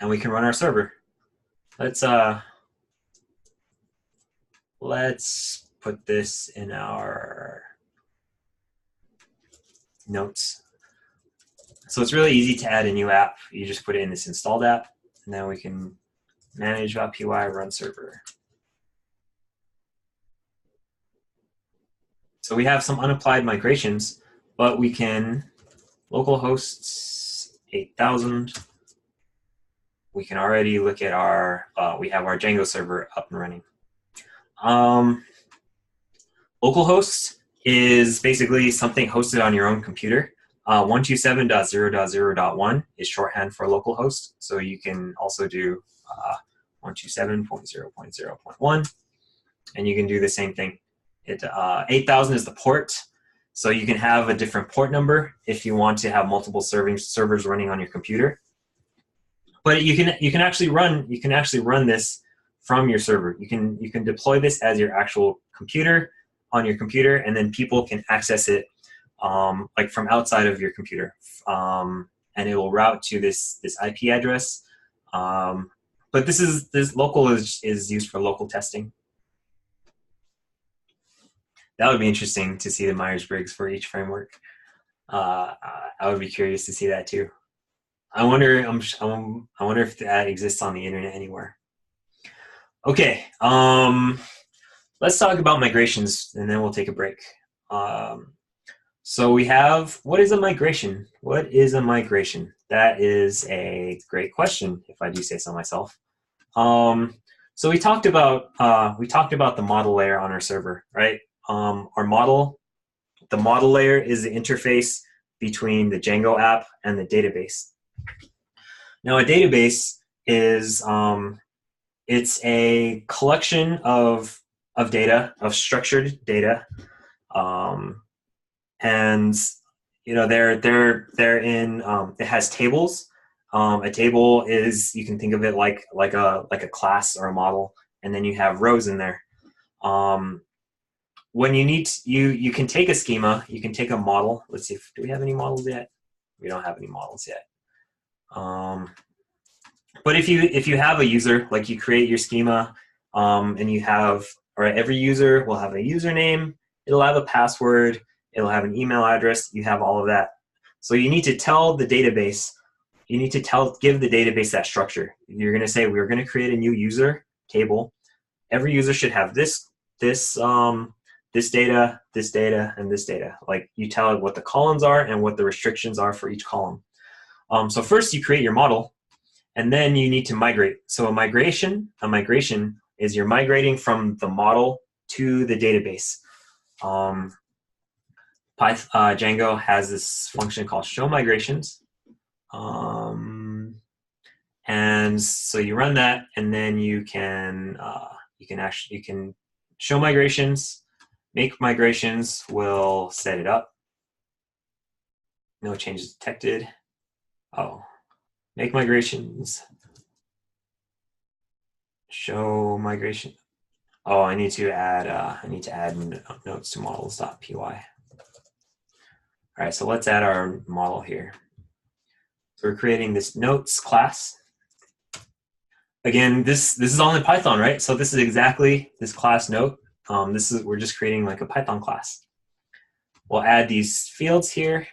we can run our server. Let's put this in our notes. So it's really easy to add a new app. You just put it in this installed app, and then we can manage.py run server. So we have some unapplied migrations, but we can localhost 8000. We can already look at our, we have our Django server up and running. Localhost is basically something hosted on your own computer. 127.0.0.1 is shorthand for localhost, so you can also do 127.0.0.1, and you can do the same thing. 8000 is the port, so you can have a different port number if you want to have multiple servers running on your computer. But you can actually run this from your server. You can deploy this as your actual computer on your computer, and then people can access it like from outside of your computer, and it will route to this IP address. But this local is used for local testing. That would be interesting to see the Myers-Briggs for each framework. I would be curious to see that too. I wonder if that exists on the internet anywhere. Okay, let's talk about migrations, and then we'll take a break. So we have, what is a migration? What is a migration? That is a great question, if I do say so myself. So we talked about the model layer on our server, right? The model layer is the interface between the Django app and the database. Now, a database is it's a collection of data, of structured data, and you know they're in. It has tables. A table is, you can think of it like a class or a model, and then you have rows in there. When you need you can take a schema, you can take a model. Let's see, do we have any models yet? We don't have any models yet. But if you have a user, like you create your schema, and you have, or every user will have a username, it'll have a password, it'll have an email address, you have all of that. So you need to tell the database, give the database that structure. You're going to say, we're going to create a new user table. Every user should have this data, this data, and this data. Like, you tell it what the columns are and what the restrictions are for each column. So first you create your model, and then you need to migrate. So a migration is you're migrating from the model to the database. Django has this function called show migrations. And so you run that, and then you can show migrations, make migrations, will set it up. No changes detected. Oh, make migrations, show migration. Oh, I need to add notes to models.py. All right, so let's add our model here. So we're creating this notes class. Again, this is all in Python, right? So this is exactly this class note. We're just creating like a Python class. We'll add these fields here.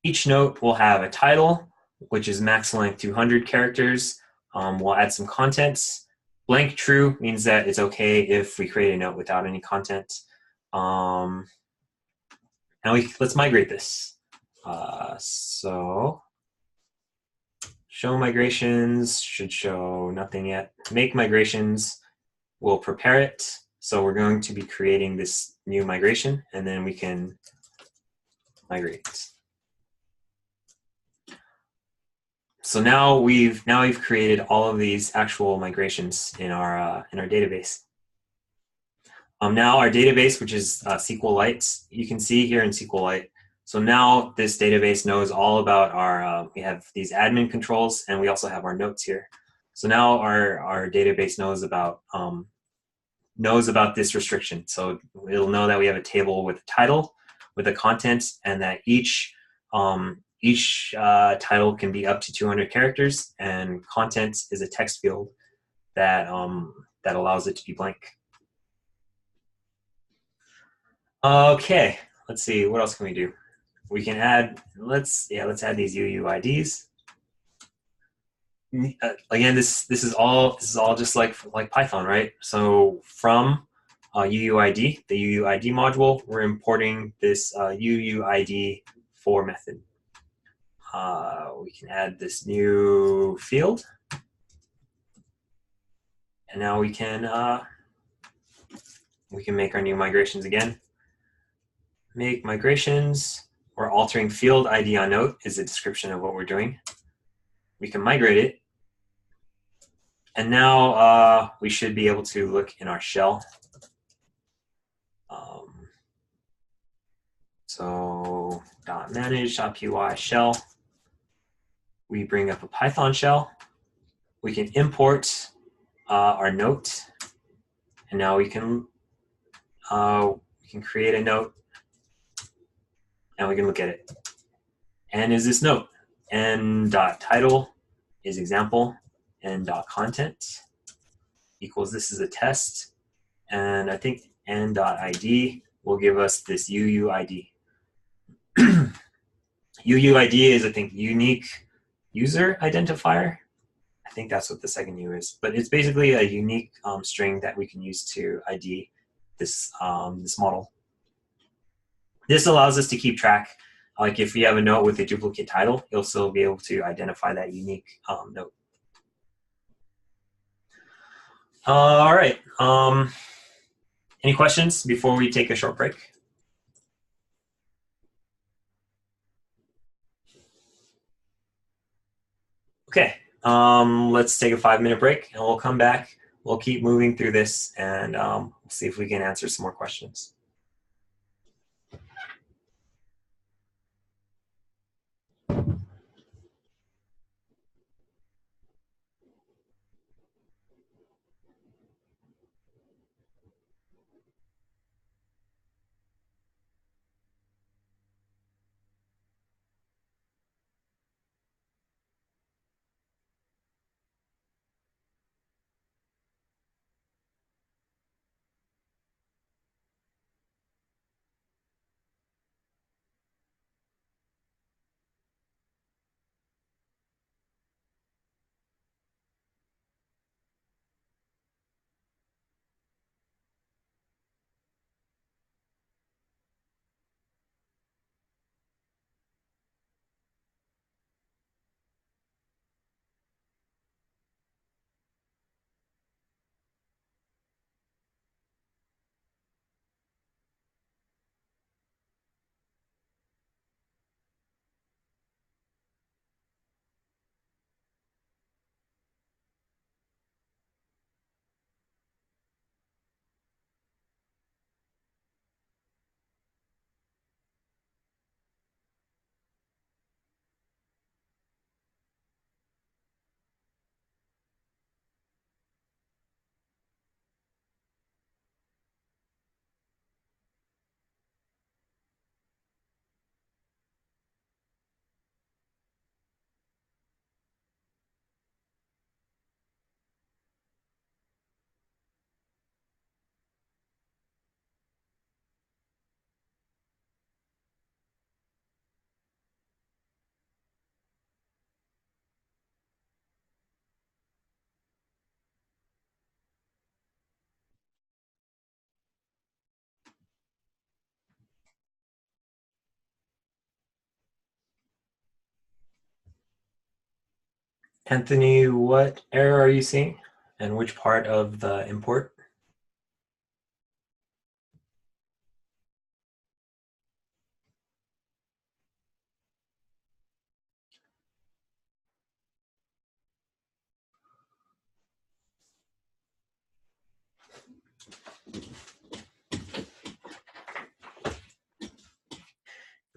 Each note will have a title, which is max length 200 characters. We'll add some contents. Blank true means that it's okay if we create a note without any content. Now let's migrate this. So show migrations should show nothing yet. Make migrations. we'll prepare it. So we're going to be creating this new migration, and then we can migrate. So now we've created all of these actual migrations in our database. Now our database, which is SQLite, you can see here in SQLite. So now this database knows all about our, we have these admin controls, and we also have our notes here. So now our database knows about this restriction. So it'll know that we have a table with a title, with a content, and that each title can be up to 200 characters, and content is a text field that that allows it to be blank. Okay, let's see, what else can we do? We can add, let's add these UUIDs. Again, this is all just like Python, right? So from UUID, the UUID module, we're importing this UUID for method. We can add this new field, and now we can make our new migrations again. Make migrations. We're altering field ID on note is a description of what we're doing. We can migrate it, and now we should be able to look in our shell. So .manage.py shell. We bring up a Python shell. We can import our note, and now we can create a note, and we can look at it. And is this note? n.title is example, n.content equals this is a test, and I think n.id will give us this UUID. UUID is, I think, unique user identifier. I think that's what the second U is, but it's basically a unique string that we can use to ID this this model. This allows us to keep track. Like if we have a note with a duplicate title, you'll still be able to identify that unique note. All right. Any questions before we take a short break? Okay. Let's take a 5-minute break, and we'll come back. We'll keep moving through this, and we'll see if we can answer some more questions. Anthony, what error are you seeing, and which part of the import?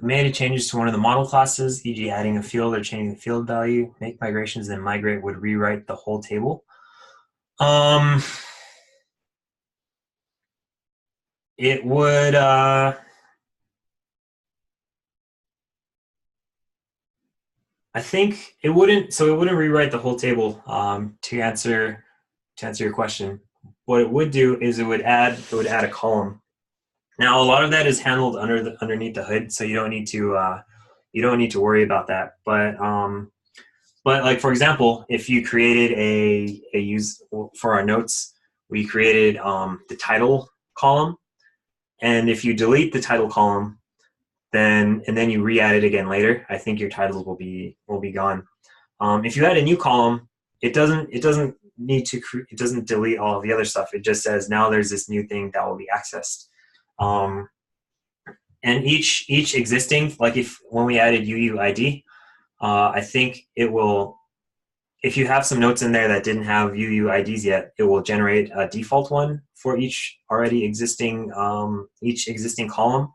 made changes to one of the model classes, e.g. adding a field or changing the field value, make migrations, then migrate would rewrite the whole table. It would, I think it wouldn't, so it wouldn't rewrite the whole table. To answer your question, what it would do is it would add a column. Now a lot of that is handled underneath the hood, so you don't need to worry about that. But like for example, if you created a use for our notes, we created the title column, and if you delete the title column, then you re-add it again later, I think your titles will be gone. If you add a new column, it doesn't delete all of the other stuff. It just says now there's this new thing that will be accessed. And each existing, like when we added UUID, I think it will, if you have some notes in there that didn't have UUIDs yet, it will generate a default one for each existing column.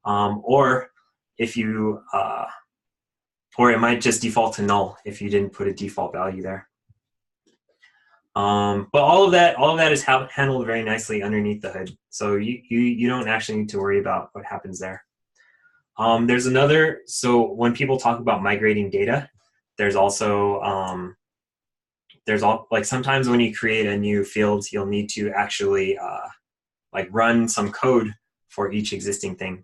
Or if you, or it might just default to null if you didn't put a default value there. But all of that is handled very nicely underneath the hood, so you don't actually need to worry about what happens there. There's another. So when people talk about migrating data, there's also like sometimes when you create a new field, you'll need to actually like run some code for each existing thing.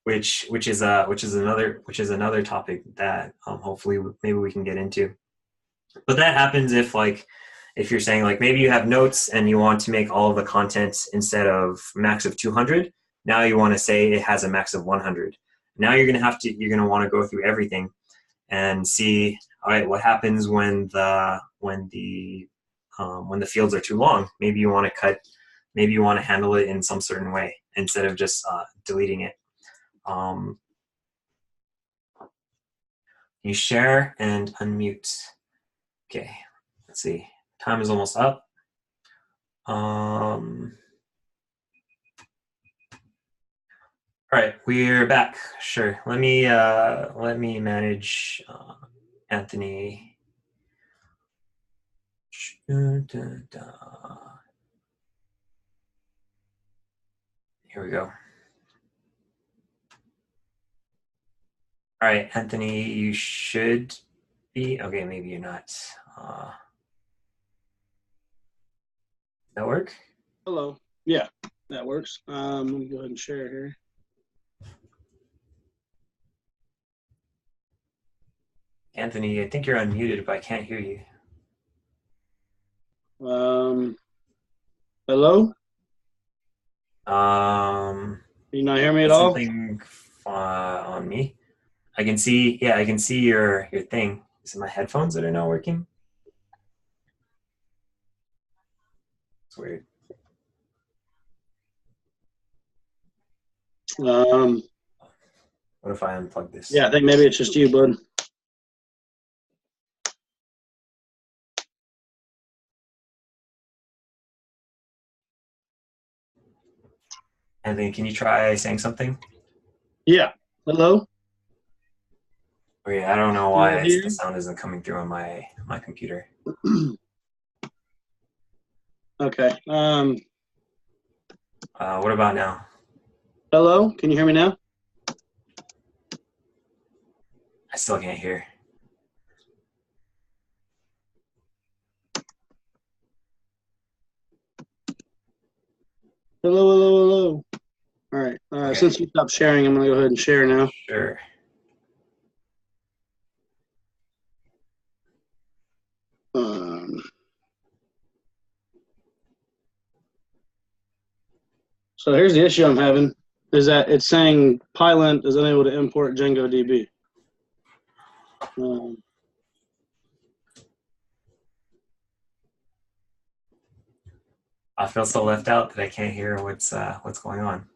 Which is another topic that hopefully maybe we can get into. But that happens if you're saying like maybe you have notes and you want to make all of the content instead of max of 200. Now you want to say it has a max of 100. Now you're gonna want to go through everything and see, all right, what happens when the fields are too long. Maybe you want to handle it in some certain way instead of just deleting it. You share and unmute. Okay, let's see. Time is almost up. All right, we're back. Sure. Let me manage Anthony. Here we go. All right, Anthony, you should be okay. Maybe you're not. That work? Hello. Yeah, that works. Let me go ahead and share here. Anthony, I think you're unmuted, but I can't hear you. Hello? Can you not hear me at all? Something on me. I can see. Yeah, I can see your thing. Is it my headphones that are not working? It's weird. What if I unplug this? Yeah, I think maybe it's just you, bud. Anthony, can you try saying something? Yeah. Hello? Oh, yeah, I don't know why the sound isn't coming through on my computer. Okay. What about now? Hello? Can you hear me now? I still can't hear. Hello. All right. Okay. Since you stopped sharing, I'm going to go ahead and share now. Sure. So here's the issue I'm having, is that it's saying Pylint is unable to import Django DB. I feel so left out that I can't hear what's going on.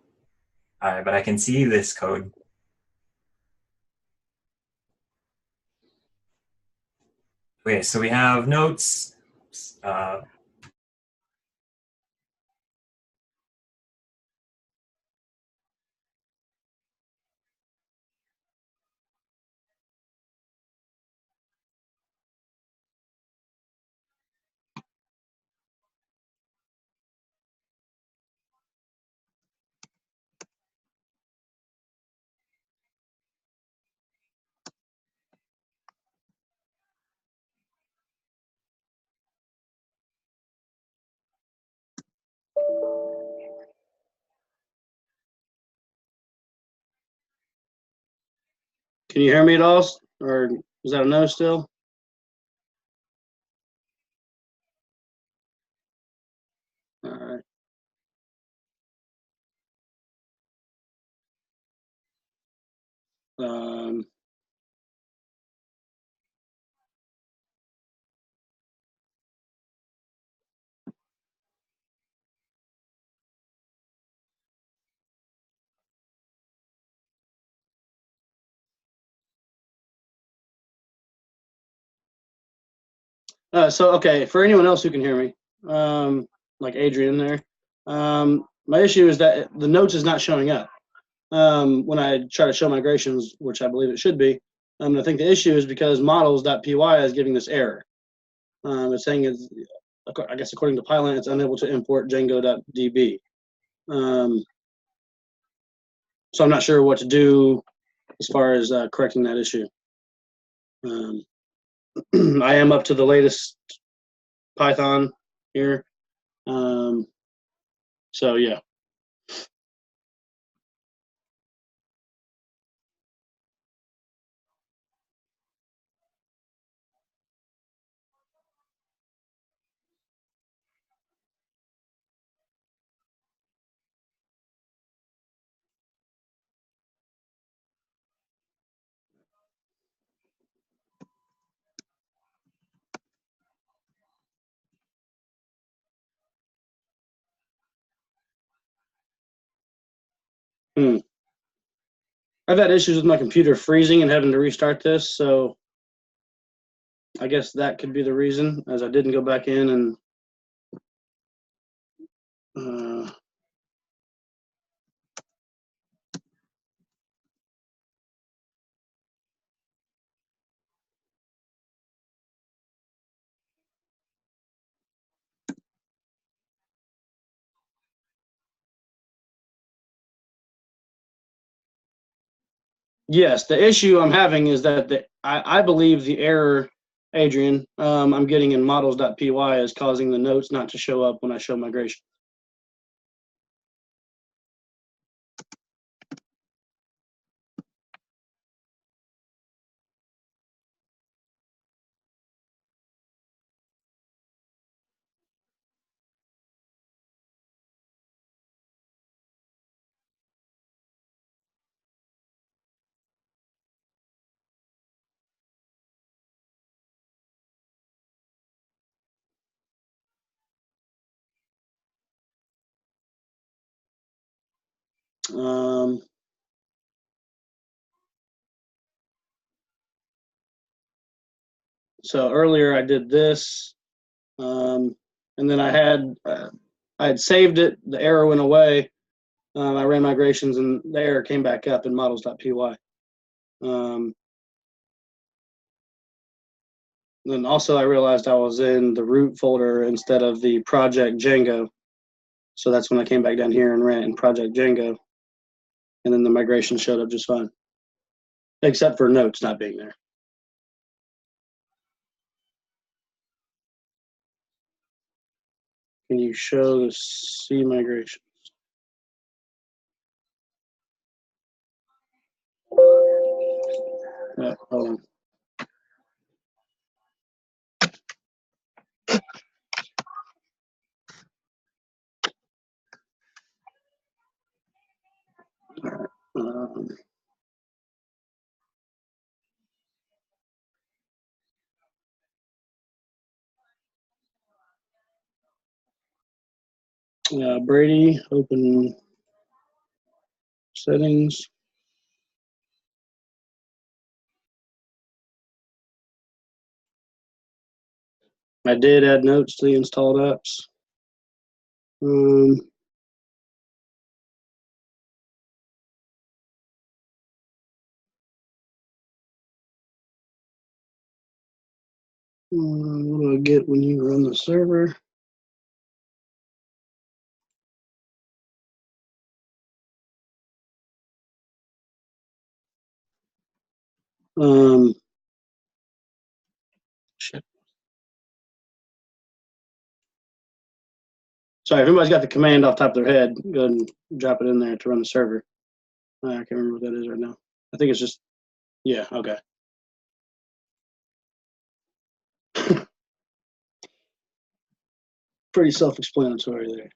All right, but I can see this code. Okay, so we have notes. Can you hear me at all? Or is that a no still? All right. Um, okay, for anyone else who can hear me, like Adrian there, my issue is that the notes is not showing up when I try to show migrations, which I believe it should be. I think the issue is because models.py is giving this error. It's saying it's, I guess according to Pylon, it's unable to import Django.db. So I'm not sure what to do as far as correcting that issue. I am up to the latest Python here. So yeah. Hmm. I've had issues with my computer freezing and having to restart this, so I guess that could be the reason, as I didn't go back in and yes, the issue I'm having is that I believe the error, Adrian, I'm getting in models.py is causing the notes not to show up when I show migration. So earlier I did this, and then I had saved it. The error went away. I ran migrations, and the error came back up in models.py. Then also I realized I was in the root folder instead of the project Django. So that's when I came back down here and ran it in project Django. And then the migration showed up just fine, except for notes not being there. Can you show the C migration? Yeah, hold on. All right. Brady, open settings. I did add notes to the installed apps. What do I get when you run the server? Shit. Sorry, if anybody's got the command off the top of their head, go ahead and drop it in there to run the server. I can't remember what that is right now. I think it's just Yeah. Okay. Pretty self-explanatory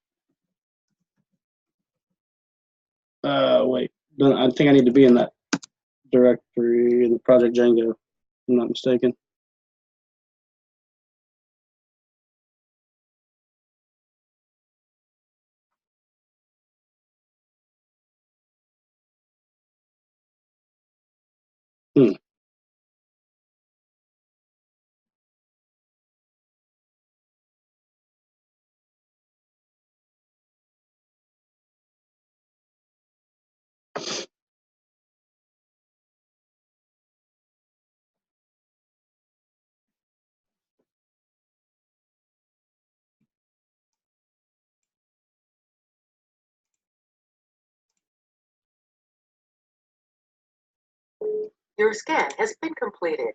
there. Wait. I think I need to be in that directory in the project Django, if I'm not mistaken. Hmm. Your scan has been completed.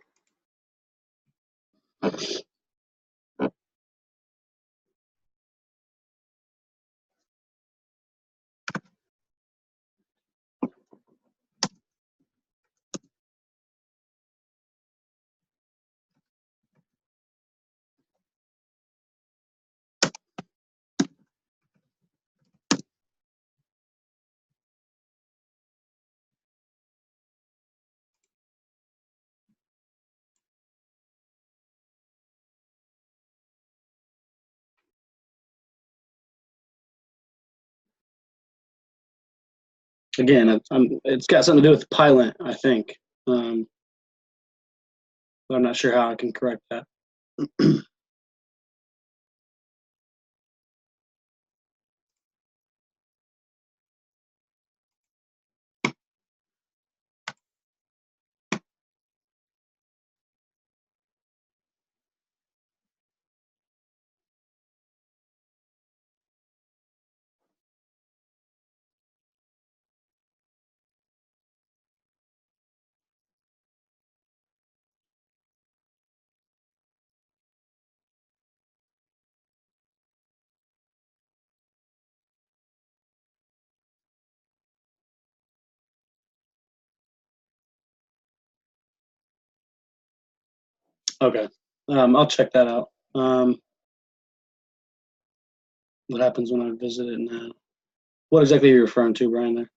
Again, it's got something to do with Pylint, I think. But I'm not sure how I can correct that. Okay. I'll check that out. What happens when I visit it now? What exactly are you referring to, Brian, there?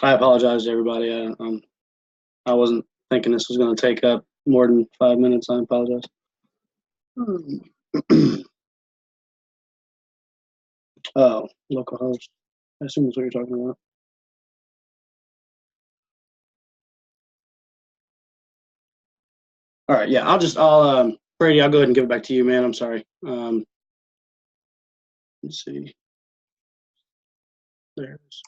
I apologize to everybody. I wasn't thinking this was going to take up more than 5 minutes. I apologize. Oh, localhost. I assume that's what you're talking about. All right, yeah, Brady, I'll go ahead and give it back to you, man. I'm sorry. Let's see. There's.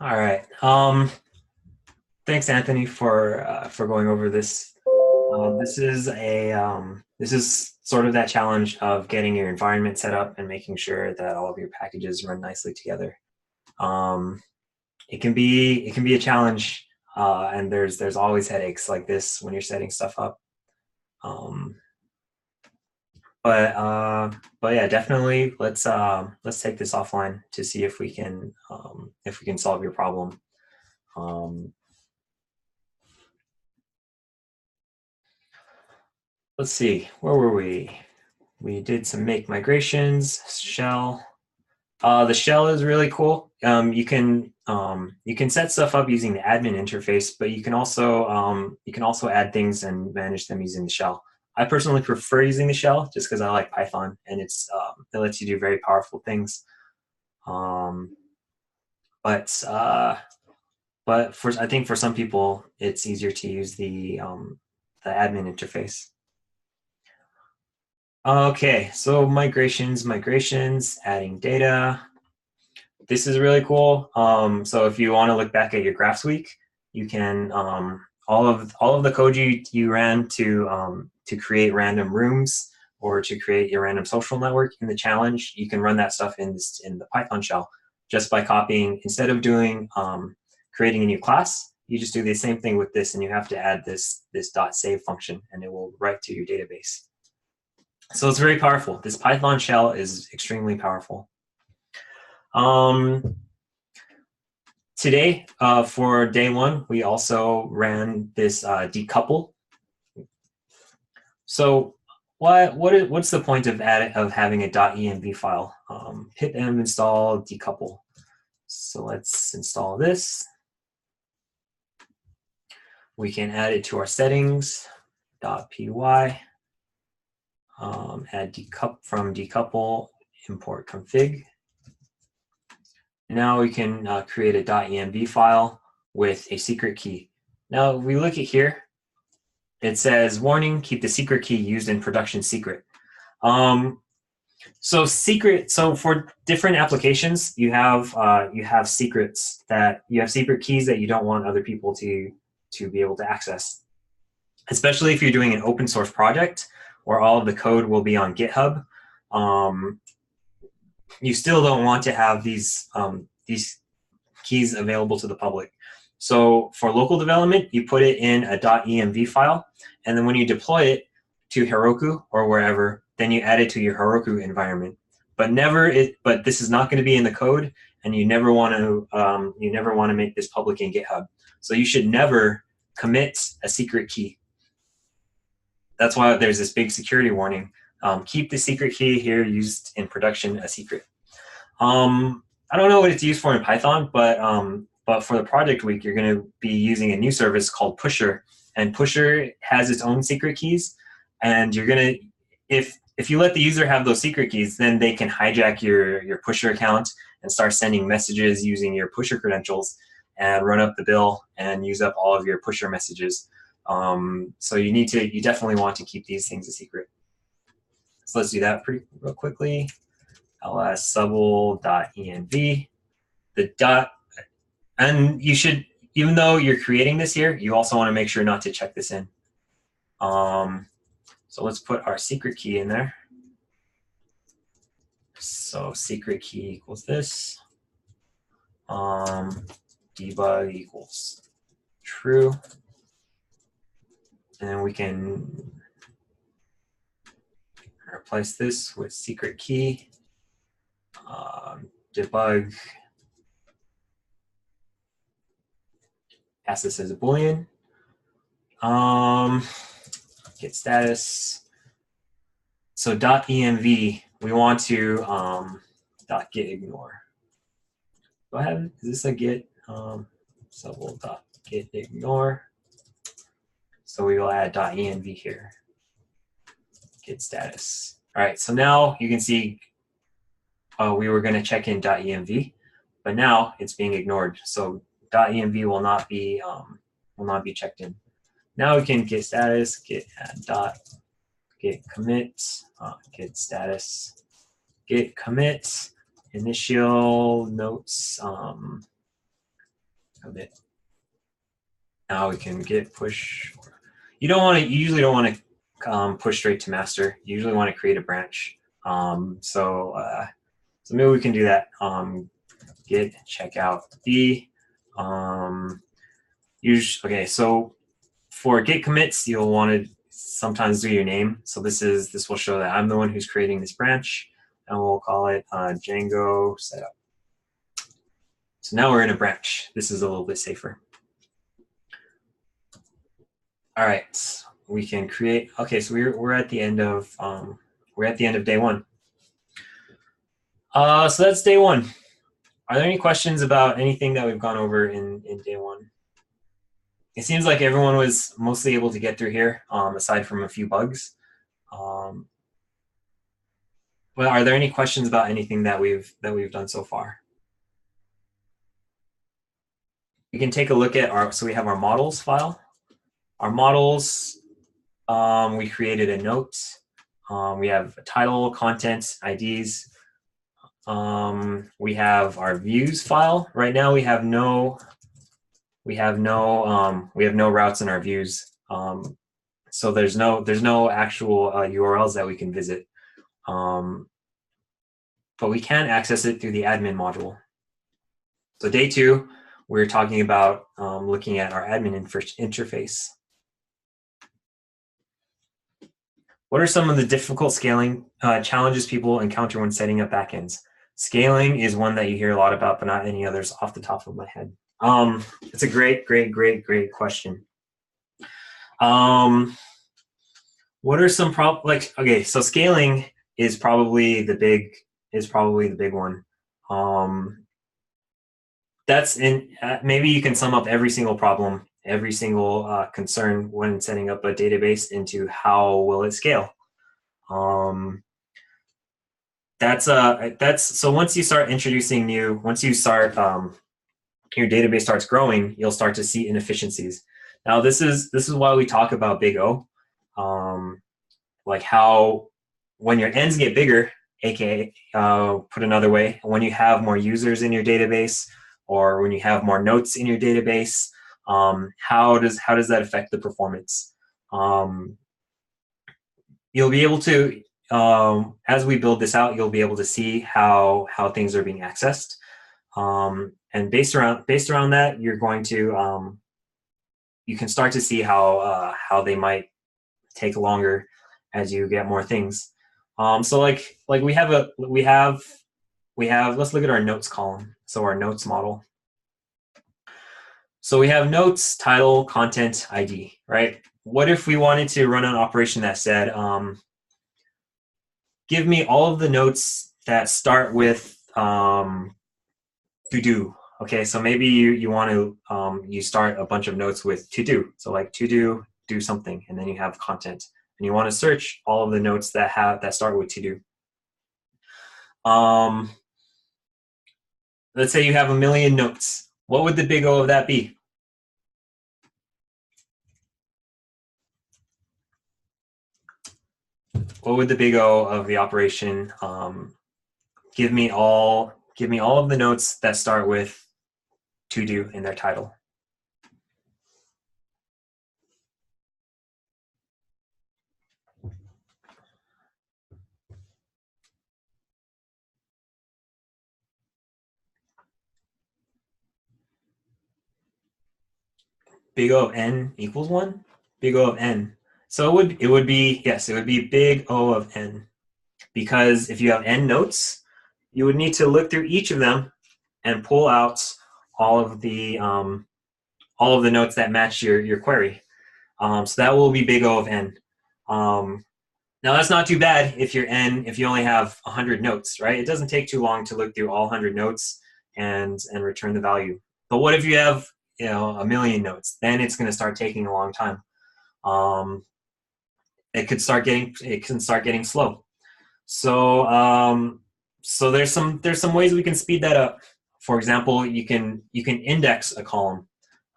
All right. Thanks, Anthony, for going over this. This is sort of that challenge of getting your environment set up and making sure that all of your packages run nicely together. It can be a challenge, and there's always headaches like this when you're setting stuff up. But yeah, definitely let's take this offline to see if we can solve your problem. Let's see, where were we? We did some make migrations, shell. The shell is really cool. You can set stuff up using the admin interface, but you can also add things and manage them using the shell. I personally prefer using the shell just because I like Python, and it lets you do very powerful things. Um, but I think for some people, it's easier to use the admin interface. Okay, so migrations, adding data. This is really cool. So if you want to look back at your graphs week, you can all of the code you ran to create random rooms or to create your random social network in the challenge, you can run that stuff in the Python shell just by copying. Instead of doing creating a new class, you just do the same thing with this, and you have to add this .save function, and it will write to your database. So it's very powerful. This Python shell is extremely powerful. Today, for day one, we also ran this decouple. So what's the point of having a .env file? Pip-m install decouple. So let's install this. We can add it to our settings, .py, add from decouple, import config. Now we can create a .env file with a secret key. Now, if we look at here, it says, warning, keep the secret key used in production secret. So for different applications, you have secret keys that you don't want other people to be able to access. Especially if you're doing an open source project where all of the code will be on GitHub. You still don't want to have these keys available to the public. So for local development, you put it in a .env file, and then when you deploy it to Heroku or wherever, then you add it to your Heroku environment. But this is not going to be in the code, and you never want to make this public in GitHub. So you should never commit a secret key. That's why there's this big security warning. Keep the secret key here used in production a secret. I don't know what it's used for in Python, but for the project week, you're going to be using a new service called Pusher, and Pusher has its own secret keys. And you're going to, if you let the user have those secret keys, then they can hijack your Pusher account and start sending messages using your Pusher credentials and run up the bill and use up all of your Pusher messages. So you definitely want to keep these things a secret. So let's do that real quickly. ls subl.env. And you should, even though you're creating this here, you also want to make sure not to check this in. So let's put our secret key in there. So secret key equals this. Debug equals true. And we can replace this with secret key. Debug, pass this as a Boolean. Get status. So .env, we want to .get ignore. Do I have, is this a get? So we'll .get ignore. So we will add .env here. Get status. All right, so now you can see we were going to check in .env, but now it's being ignored. So .env will not be checked in. Now we can get status, get add get commit, get status, get commit, initial notes, commit. Now we can get push. You usually don't want to push straight to master. You usually want to create a branch. So maybe we can do that. Get checkout B. Okay, so for get commits, you'll want to sometimes do your name. So this will show that I'm the one who's creating this branch, and we'll call it Django setup. So now we're in a branch. This is a little bit safer. All right, we can create. Okay, so we're at the end of day one. So that's day one. Are there any questions about anything that we've gone over in day one? It seems like everyone was mostly able to get through here, aside from a few bugs. Well, are there any questions about anything that we've done so far? We can take a look at so we have our models file. Our models, we created a note. We have a title, content, IDs. We have our views file. Right now we have no routes in our views. So there's no actual URLs that we can visit. But we can access it through the admin module. So day 2, we're talking about looking at our admin interface. What are some of the difficult scaling challenges people encounter when setting up backends? Scaling is one that you hear a lot about, but not any others off the top of my head. It's a great question. What are some okay, so scaling is probably the big one. That's maybe you can sum up every single problem, every single concern when setting up a database into how will it scale. So once you start introducing your database starts growing, you'll start to see inefficiencies. Now this is why we talk about big O, like how when your ends get bigger, aka put another way, when you have more users in your database or when you have more notes in your database, how does that affect the performance? You'll be able to, as we build this out, you'll be able to see how things are being accessed, and based around that, you're going to you can start to see how they might take longer as you get more things. So like we have let's look at our notes column. So our notes model. So we have notes, title, content, ID, right? What if we wanted to run an operation that said, give me all of the notes that start with to do. Okay, so maybe you want to you start a bunch of notes with to do. So like to do something, and then you have content, and you want to search all of the notes that start with to do. Let's say you have 1 million notes. What would the big O of that be? What would the big O of the operation? Give me all of the notes that start with to do in their title. Big O of n equals 1? Big O of n. So it would be big O of n. Because if you have n notes, you would need to look through each of them and pull out all of the notes that match your query. So that will be big O of n. Now that's not too bad if you only have 100 notes, right? It doesn't take too long to look through all 100 notes and return the value. But what if you have 1 million notes? Then it's going to start taking a long time. It can start getting slow. So so there's some ways we can speed that up. For example, you can index a column.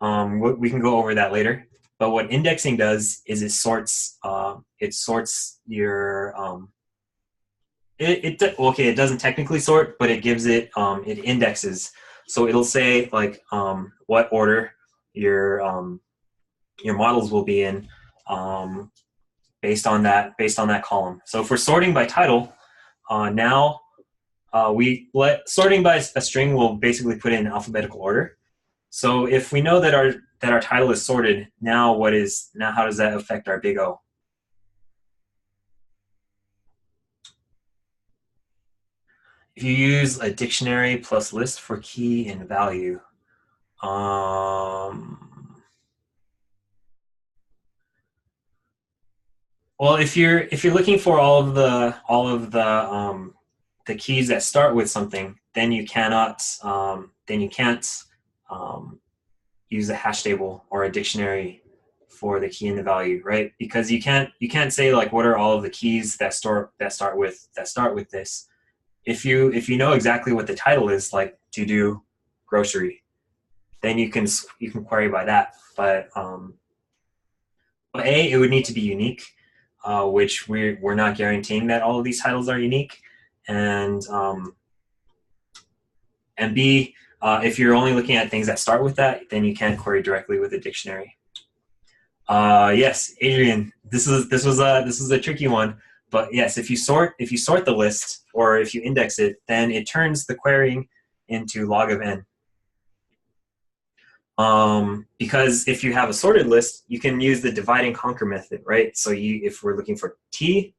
We can go over that later. But what indexing does is it sorts your okay, it doesn't technically sort, but it gives it indexes. So it'll say like what order your models will be in based on that column. So if we're sorting by title, now sorting by a string will basically put it in alphabetical order. So if we know that our title is sorted, now how does that affect our big O? If you use a dictionary plus list for key and value, well, if you're looking for all of the keys that start with something, then you can't use a hash table or a dictionary for the key and the value, right? Because you can't say like what are all of the keys that start with this. If you know exactly what the title is, like to do grocery, then you can query by that. But it would need to be unique, which we're not guaranteeing that all of these titles are unique, and B, if you're only looking at things that start with that, then you can't query directly with a dictionary. Yes, Adrian, this was a tricky one, but yes, if you sort the list or if you index it, then it turns the querying into log of n. Because if you have a sorted list, you can use the divide and conquer method, right? So if we're looking for t,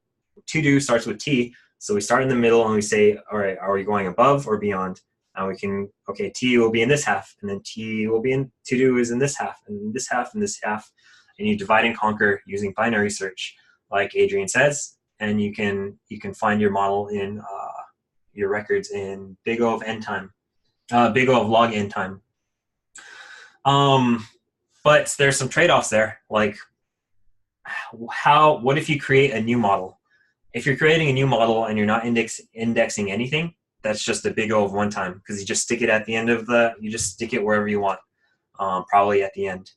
to do starts with t, so we start in the middle and we say, all right, are we going above or beyond? And we can, okay, t will be in this half, and then t will be in, to do is in this half, and this half, and this half. And you divide and conquer using binary search, like Adrian says, and you can find your model in your records in big O of n time, big O of log n time. But there's some trade-offs there, like what if you create a new model? If you're creating a new model and you're not indexing anything, that's just a big O of one time, because you just stick it at the end of you just stick it wherever you want, probably at the end.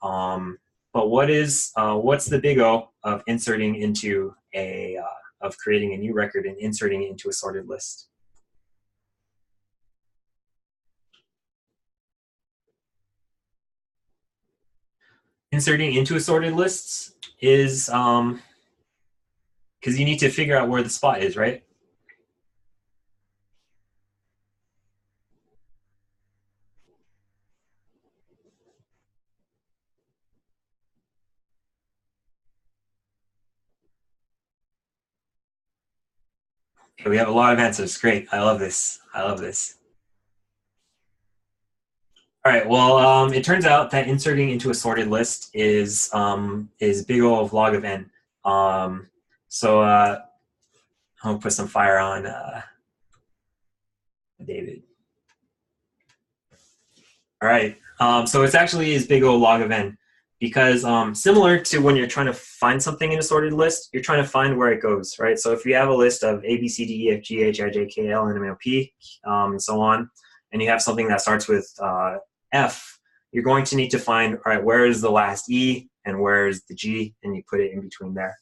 But what's the big O of inserting into of creating a new record and inserting it into a sorted list? Inserting into a sorted list is because you need to figure out where the spot is, right? Okay, we have a lot of answers. Great. I love this. I love this. All right. Well, it turns out that inserting into a sorted list is big O of log of n. So I'll put some fire on David. All right. So it's actually is big O log of n, because similar to when you're trying to find something in a sorted list, you're trying to find where it goes, right? So if you have a list of A, B, C, D, E, F, G, H, I, J, K, L, N, M, N, P, and so on, and you have something that starts with F, you're going to need to find, all right, where is the last E and where is the G, and you put it in between there.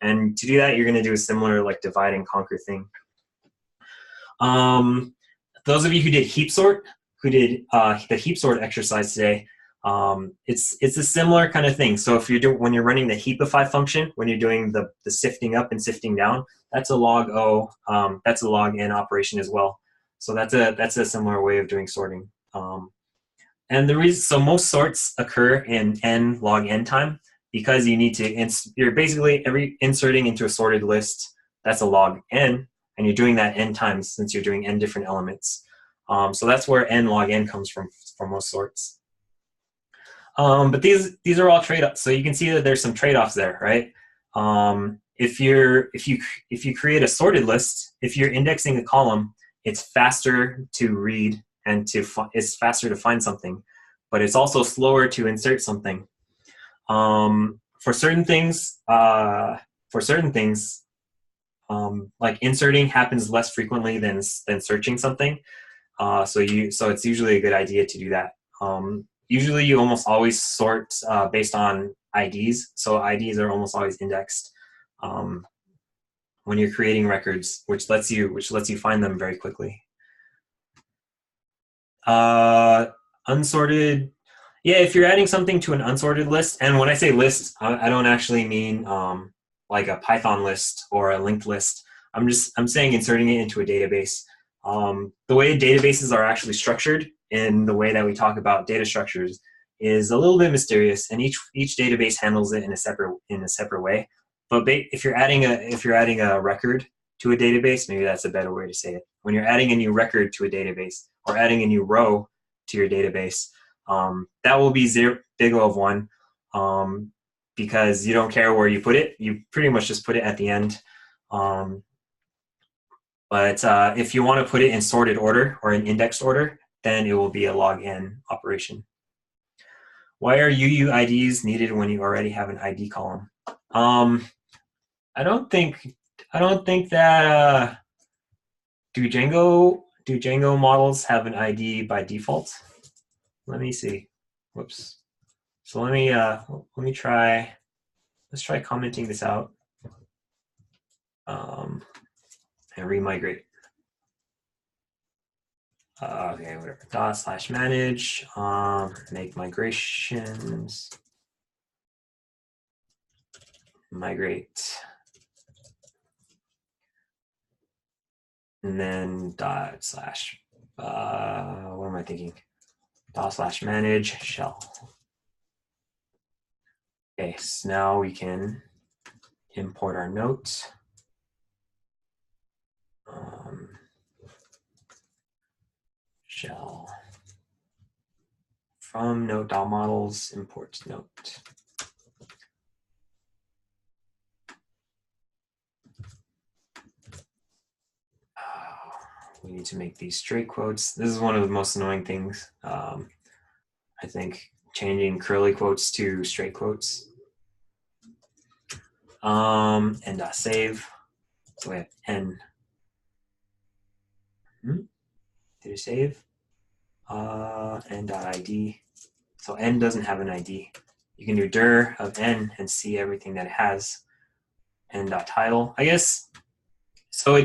And to do that, you're going to do a similar like divide and conquer thing. Those of you who did heap sort, who did the heap sort exercise today, it's a similar kind of thing. So if when you're running the heapify function, when you're doing the sifting up and sifting down, that's a log O, that's a log n operation as well. So that's a similar way of doing sorting. And the reason, so most sorts occur in n log n time, because you need to, you're basically inserting into a sorted list, that's a log n, and you're doing that n times since you're doing n different elements. So that's where n log n comes from for most sorts. But these are all trade-offs. So you can see that there's some trade-offs there, right? If you create a sorted list, if you're indexing a column, it's faster to read and it's faster to find something, but it's also slower to insert something. For certain things, like inserting happens less frequently than searching something. So it's usually a good idea to do that. Usually you almost always sort based on IDs. So IDs are almost always indexed when you're creating records, which lets you find them very quickly. Unsorted. Yeah, if you're adding something to an unsorted list, and when I say list, I don't actually mean like a Python list or a linked list. I'm saying inserting it into a database. The way databases are actually structured in the way that we talk about data structures is a little bit mysterious, and each database handles it in a separate way. But if you're adding a record to a database, maybe that's a better way to say it. When you're adding a new record to a database or adding a new row to your database, that will be big O of 1, because you don't care where you put it. You pretty much just put it at the end. But if you want to put it in sorted order or in indexed order, then it will be a log n operation. Why are UUIDs needed when you already have an ID column? I don't think that do Django models have an ID by default? Let me see. Whoops. So let me try. Let's try commenting this out and remigrate. Okay, whatever. /manage. Make migrations. Migrate. And then what am I thinking? /manage shell. Okay, so now we can import our note. Shell from note.models import note. We need to make these straight quotes. This is one of the most annoying things. I think changing curly quotes to straight quotes. And save. So we have n. Did it save? n.id. So n doesn't have an ID. You can do dir of n and see everything that it has. n.title. I guess. So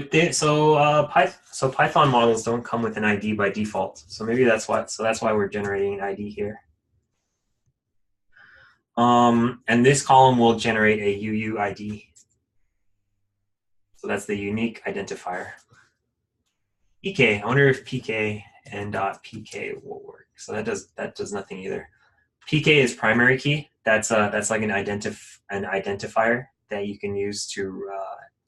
Python models don't come with an ID by default. So maybe that's why. So that's why we're generating an ID here. And this column will generate a UUID. So that's the unique identifier. PK. I wonder if PK and .pk will work. So that does nothing either. PK is primary key. That's like an identifier that you can use to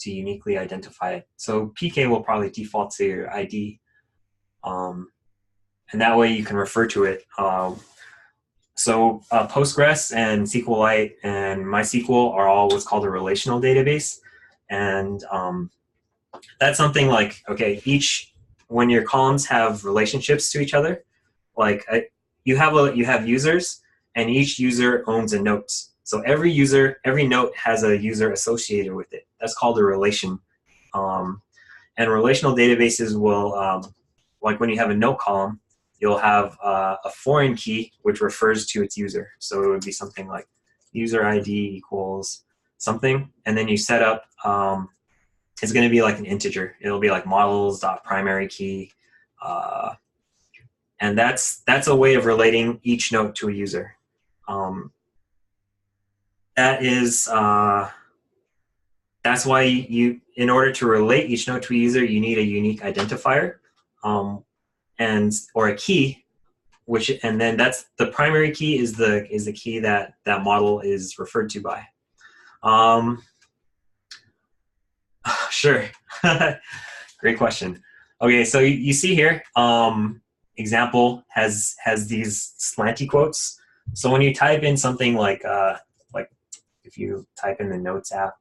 uniquely identify it. So PK will probably default to your ID, and that way you can refer to it. So Postgres and SQLite and MySQL are all what's called a relational database, and that's something like, okay, when your columns have relationships to each other, like you have users, and each user owns a note. So every note has a user associated with it. That's called a relation. And relational databases will, like when you have a note column, you'll have a foreign key which refers to its user. So it would be something like user ID equals something, and then you set up. It's going to be like an integer. It'll be like models.primary key, and that's a way of relating each note to a user. That's why in order to relate each note to a user, you need a unique identifier, or a key, and then that's the primary key is the key that model is referred to by. Sure. Great question. Okay, so you see here, example has these slanty quotes. So when you type in something like if you type in the Notes app,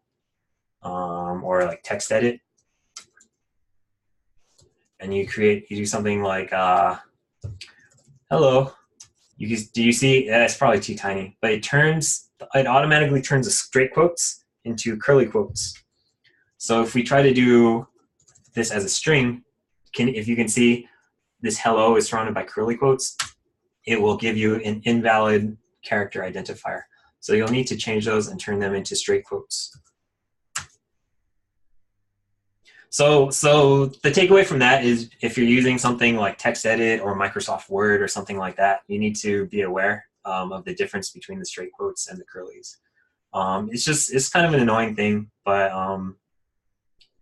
or like text edit, and you do something like hello. Do you see? It's probably too tiny, but it automatically turns the straight quotes into curly quotes. So if we try to do this as a string, if you can see this hello is surrounded by curly quotes, it will give you an invalid character identifier. So you'll need to change those and turn them into straight quotes. So the takeaway from that is, if you're using something like TextEdit or Microsoft Word or something like that, you need to be aware of the difference between the straight quotes and the curlies. It's kind of an annoying thing, but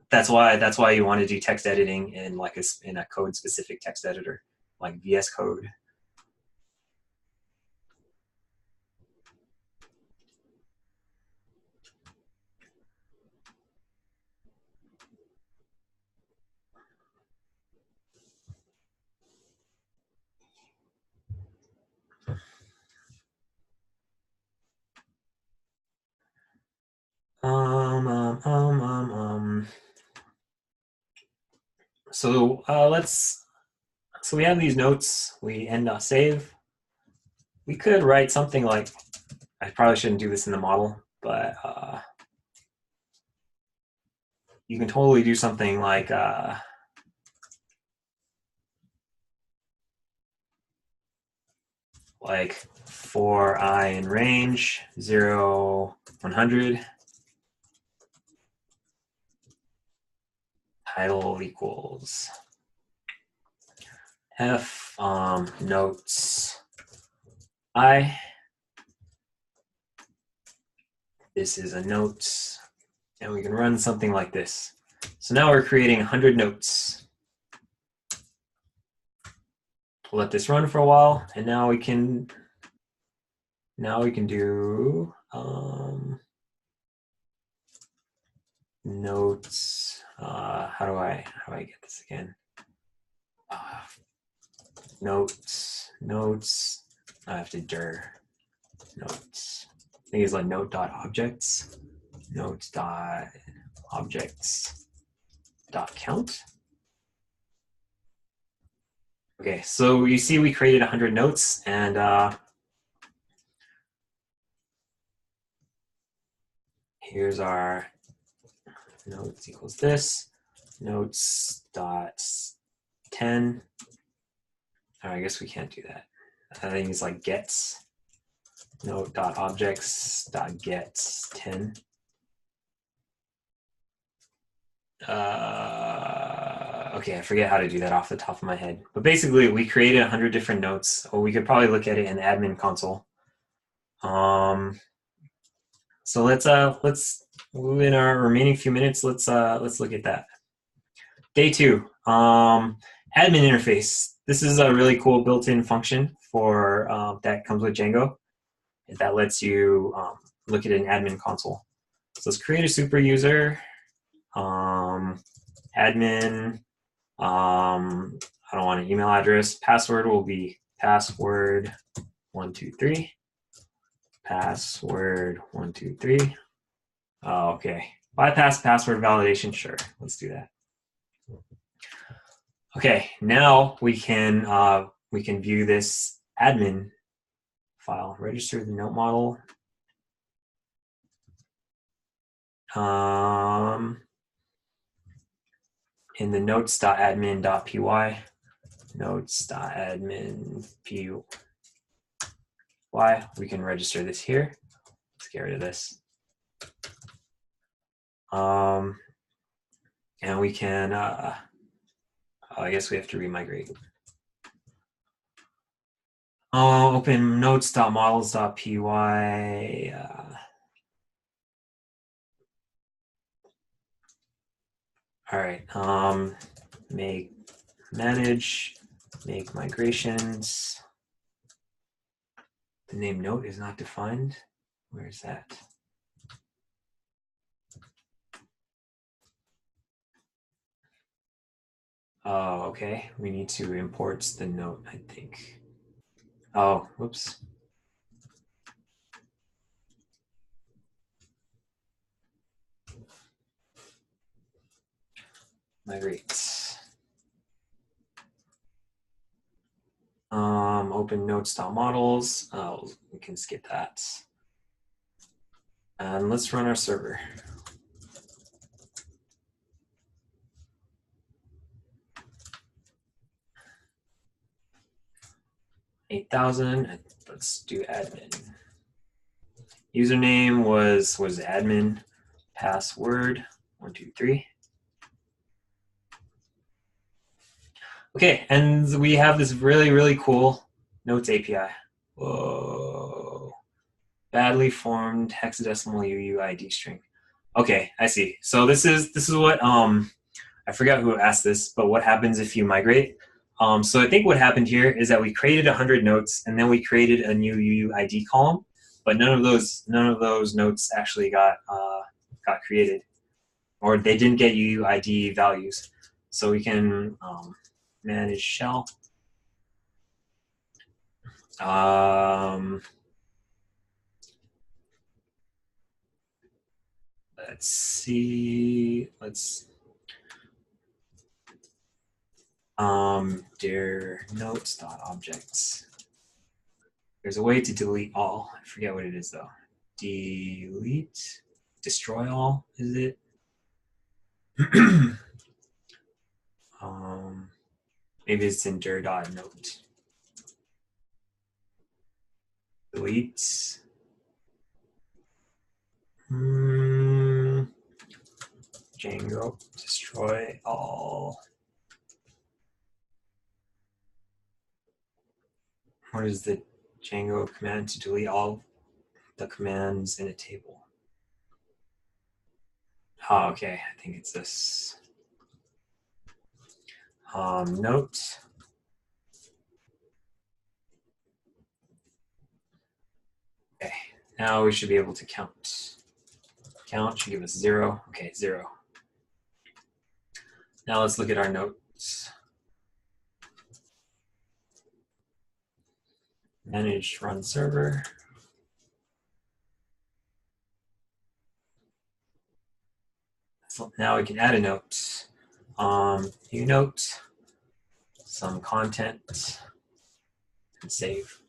that's why you want to do text editing in a code specific text editor like VS Code. So we have these notes. We end save. we could write something like, I probably shouldn't do this in the model, but you can totally do something like for I in range 0, 100, title equals F notes I. This is a note, and we can run something like this. So now we're creating 100 notes. We'll let this run for a while, and now we can do notes. How do I get this again? Notes. I have to dir notes. I think it's like note.objects. Notes.objects.count. Okay, so you see we created 100 notes, and here's our notes equals this, notes.10. Oh, I guess we can't do that. I think it's like gets, note.objects.gets10. Okay, I forget how to do that off the top of my head. But basically, we created 100 different notes, or we could probably look at it in admin console. So let's in our remaining few minutes, let's look at that. Day 2, admin interface. This is a really cool built-in function for that comes with Django that lets you look at an admin console. So let's create a super user, admin. I don't want an email address. Password will be password123. Password123. Oh, okay. Bypass password validation. Sure, let's do that. Okay, now we can view this admin file. Register the note model. In the notes.admin.py, notes.admin.py, we can register this here. Let's get rid of this. And we can, I guess we have to remigrate. Open notes.models.py. All right, make migrations. The name note is not defined. Where is that? Oh, okay. We need to import the note, I think. Oh, whoops. Migrate. Open notes.models. Oh, we can skip that. And let's run our server. $8,000. Let's do admin. Username was admin. Password 123. Okay, and we have this really cool Notes API. Whoa. Badly formed hexadecimal UUID string. Okay, I see. So this is what I forgot who asked this, but what happens if you migrate? So I think what happened here is that we created 100 notes and then we created a new UUID column, but none of those notes actually got created, or they didn't get UUID values. So we can manage shell. Let's see. Let's dir notes.objects. There's a way to delete all. I forget what it is though. Delete, destroy all, is it? Maybe it's in dir.note. Delete. Django, destroy all. What is the Django command to delete all the commands in a table? Oh, okay, I think it's this. Note. Okay, now we should be able to count. Count should give us 0. Okay, 0. Now let's look at our notes. Manage run server. So now we can add a note. New note, some content, and save.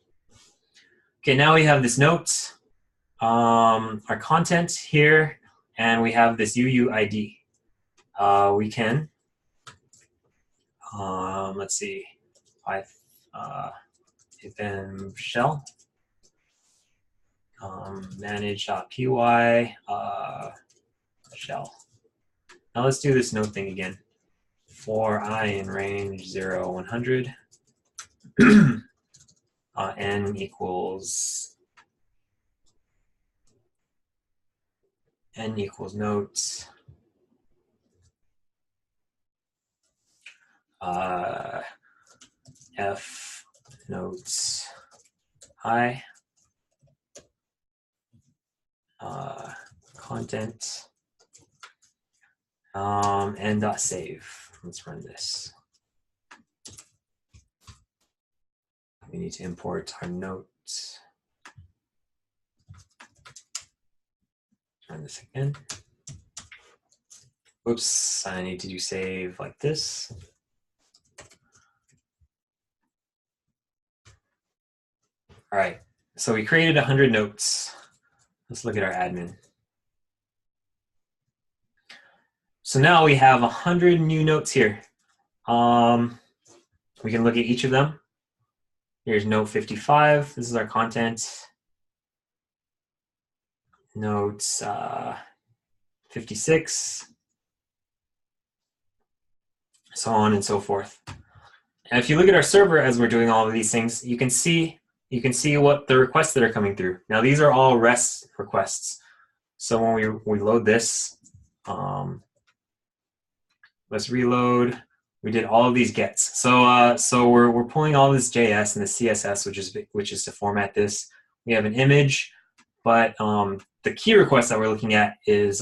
Okay, now we have this note, our content here, and we have this UUID. We can, let's see, then shell, manage.py, shell. Now let's do this note thing again. For I in range 0, 100, n equals notes f notes I content and .save. Let's run this. We need to import our notes. Run this again. Oops, I need to do save like this. All right, so we created 100 notes. Let's look at our admin. So now we have 100 new notes here. We can look at each of them. Here's note 55. This is our content. Notes 56. So on and so forth. And if you look at our server as we're doing all of these things, you can see what the requests that are coming through. Now these are all REST requests. So when we load this, let's reload. We did all of these gets. So we're pulling all this JS and the CSS, which is to format this. We have an image, but the key request that we're looking at is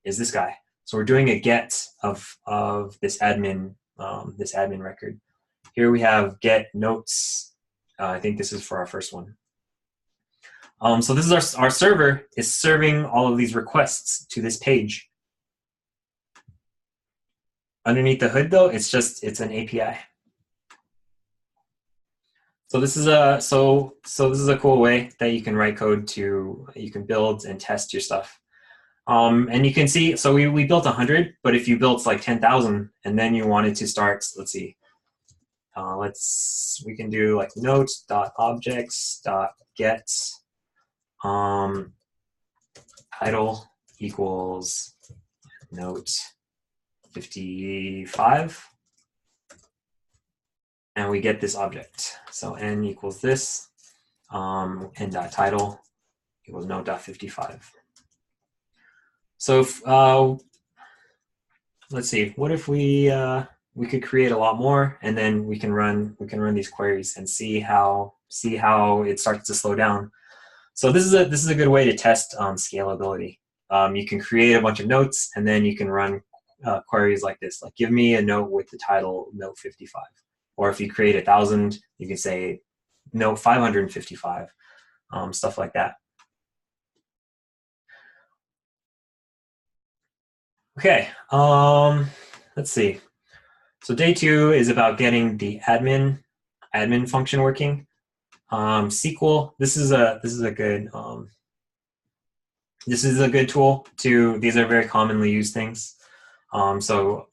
this guy. So we're doing a get of this admin record. Here we have get notes. I think this is for our first one. So this is our server is serving all of these requests to this page. Underneath the hood, though, it's an API. So this is a cool way that you can write code you can build and test your stuff. And you can see, so we built 100, but if you built like 10,000 and then you wanted to start, let's see, we can do like notes.objects.get title equals note 55, and we get this object. So n equals this, n.title equals note.55. So if, let's see, what if we could create a lot more, and then we can run these queries and see how it starts to slow down. So this is a good way to test scalability. You can create a bunch of notes, and then you can run queries like this, like give me a note with the title note 55. Or if you create 1,000, you can say note 555, stuff like that. Okay, let's see. So day 2 is about getting the admin function working. SQL. This is a good tool to. These are very commonly used things. Do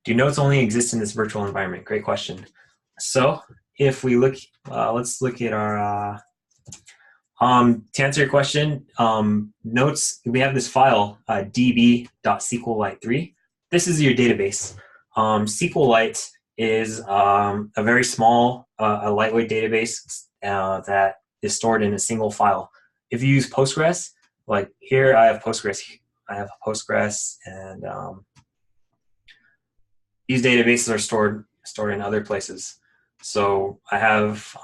notes only exist in this virtual environment? Great question. So if we look, let's look at our. To answer your question, notes. We have this file db.sqlite3. This is your database. SQLite is a very small, a lightweight database that is stored in a single file. If you use Postgres, like here I have Postgres, and these databases are stored in other places. So I have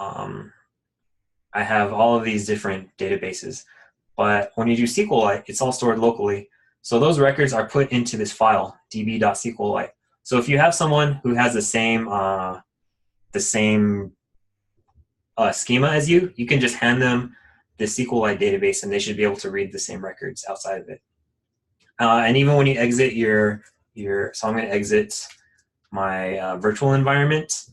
all of these different databases, but when you do SQLite, it's all stored locally. So those records are put into this file db.sqlite. So if you have someone who has the same schema as you, you can just hand them the SQLite database, and they should be able to read the same records outside of it. And even when you exit so I'm going to exit my virtual environment,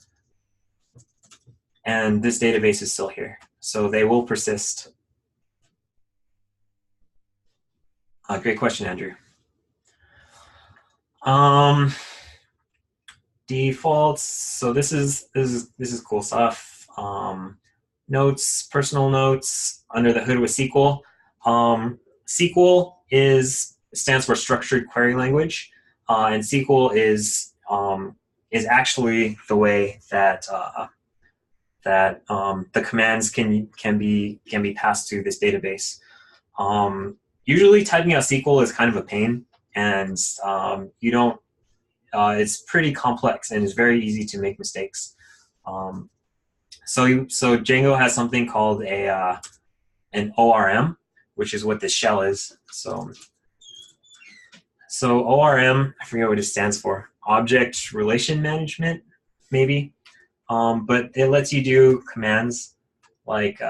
and this database is still here. So they will persist. Great question, Andrew. Defaults. So this is cool stuff. Notes, personal notes under the hood with SQL. SQL stands for Structured Query Language, and SQL is actually the way that the commands can be passed to this database. Usually typing out SQL is kind of a pain, and you don't. It's pretty complex and it's very easy to make mistakes. So Django has something called an ORM, which is what this shell is. So ORM, I forget what it stands for. Object Relation Management, maybe. But it lets you do commands like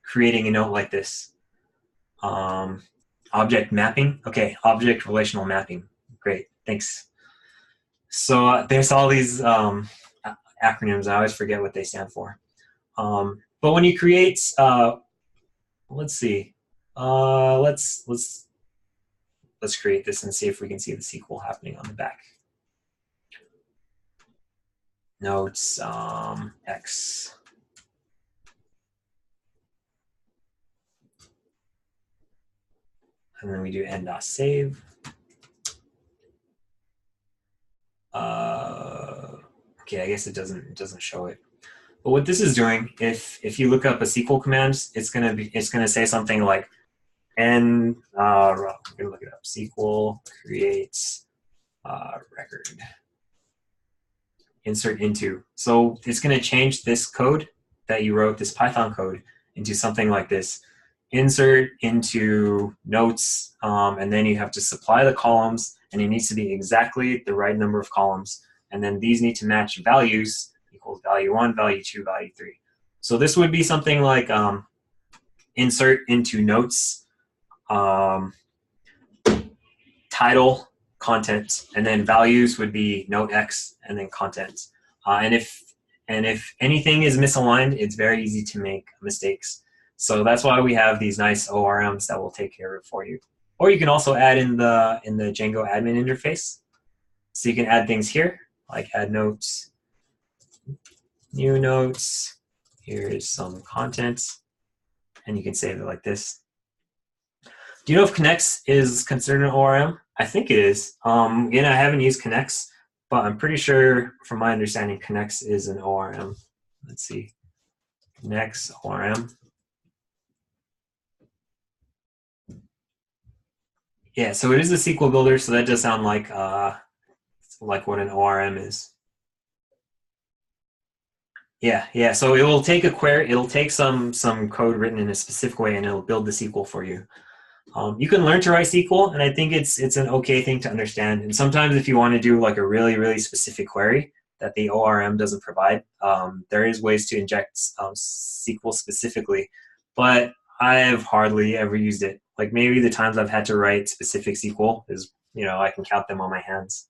creating a note like this. Object mapping. Okay, object relational mapping. Great, thanks. So there's all these acronyms. I always forget what they stand for. But when you create, let's see, let's create this and see if we can see the SQL happening on the back. Notes X. And then we do end.save. Okay, I guess it doesn't show it. But what this is doing, if you look up a SQL command, it's gonna say something like I'm gonna look it up. SQL creates record. Insert into. So it's gonna change this code that you wrote, this Python code, into something like this. Insert into notes, and then you have to supply the columns, and it needs to be exactly the right number of columns. And then these need to match values equals value 1, value 2, value 3. So this would be something like insert into notes, title, content, and then values would be note X and then content. And if anything is misaligned, it's very easy to make mistakes. So that's why we have these nice ORMs that will take care of it for you. Or you can also add in the Django admin interface. So you can add things here, like add notes, new notes, here's some content, and you can save it like this. Do you know if Connects is considered an ORM? I think it is. Again, I haven't used Connects, but I'm pretty sure, from my understanding, Connects is an ORM. Let's see. Connects ORM. Yeah, so it is a SQL builder, so that does sound like what an ORM is. Yeah. So it will take a query. It'll take some code written in a specific way, and it'll build the SQL for you. You can learn to write SQL, and I think it's an okay thing to understand. And sometimes, if you want to do like a really, really specific query that the ORM doesn't provide, there is ways to inject SQL specifically. But I have hardly ever used it. Like maybe the times I've had to write specific SQL is, I can count them on my hands.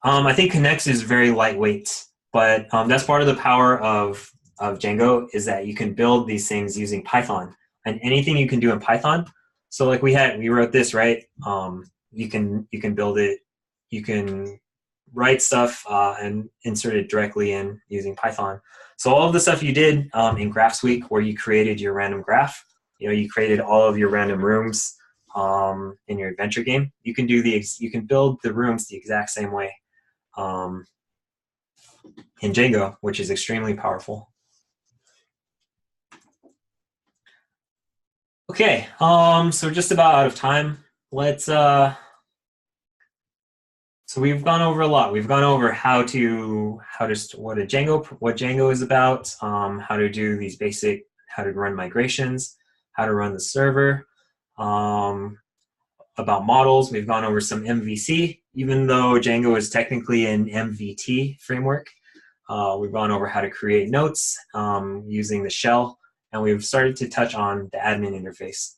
I think connects is very lightweight, but that's part of the power of Django is that you can build these things using Python and anything you can do in Python. So like we wrote this, right? You can build it, you can write stuff and insert it directly in using Python. So all of the stuff you did in Graphs Week, where you created your random graph, you created all of your random rooms in your adventure game. You can build the rooms the exact same way in Django, which is extremely powerful. Okay, so we're just about out of time. Let's so we've gone over a lot. We've gone over what Django is about, how to do these basic, how to run migrations, how to run the server, about models. We've gone over some MVC, even though Django is technically an MVT framework. We've gone over how to create notes using the shell, and we've started to touch on the admin interface.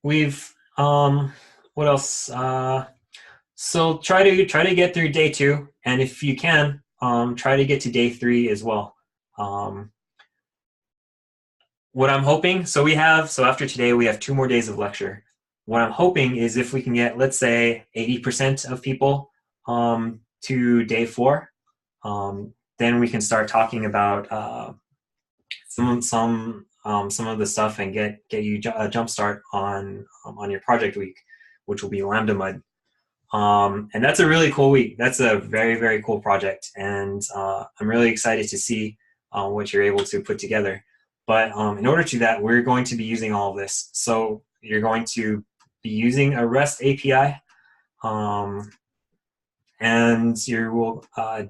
We've what else? So try to get through day 2, and if you can, try to get to day 3 as well. What I'm hoping, so after today we have 2 more days of lecture. What I'm hoping is if we can get, let's say, 80% of people to day 4, then we can start talking about some of the stuff and get you a jump start on your project week, which will be Lambda Mud. And that's a really cool week. That's a very, very cool project, and I'm really excited to see what you're able to put together. But in order to that, we're going to be using all of this. So you're going to be using a REST API, and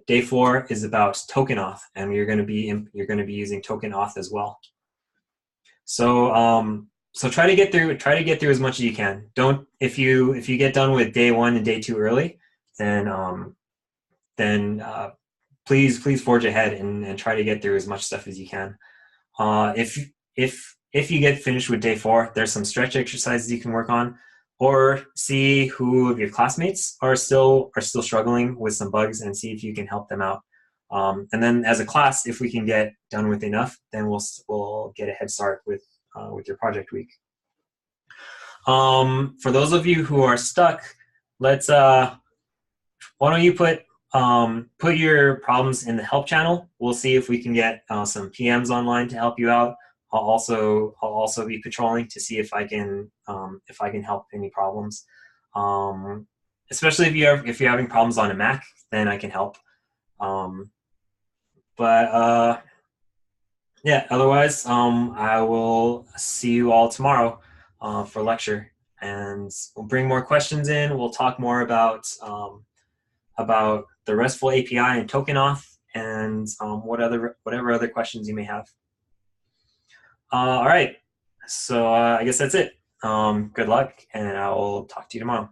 day 4 is about token auth, and you're going to be using token auth as well. So so try to get through as much as you can. If you get done with day 1 and day 2 early, then please forge ahead and try to get through as much stuff as you can. If you get finished with day 4, there's some stretch exercises you can work on, or see who of your classmates are still struggling with some bugs and see if you can help them out. And then as a class, if we can get done with enough, then we'll get a head start with your project week. For those of you who are stuck, why don't you put your problems in the help channel. We'll see if we can get some PMs online to help you out. I'll also be patrolling to see if I can help any problems. Especially if you're having problems on a Mac, then I can help. Yeah, otherwise, I will see you all tomorrow for lecture, and we'll bring more questions in. We'll talk more about the RESTful API and token auth, and whatever other questions you may have. All right, so I guess that's it. Good luck, and I will talk to you tomorrow.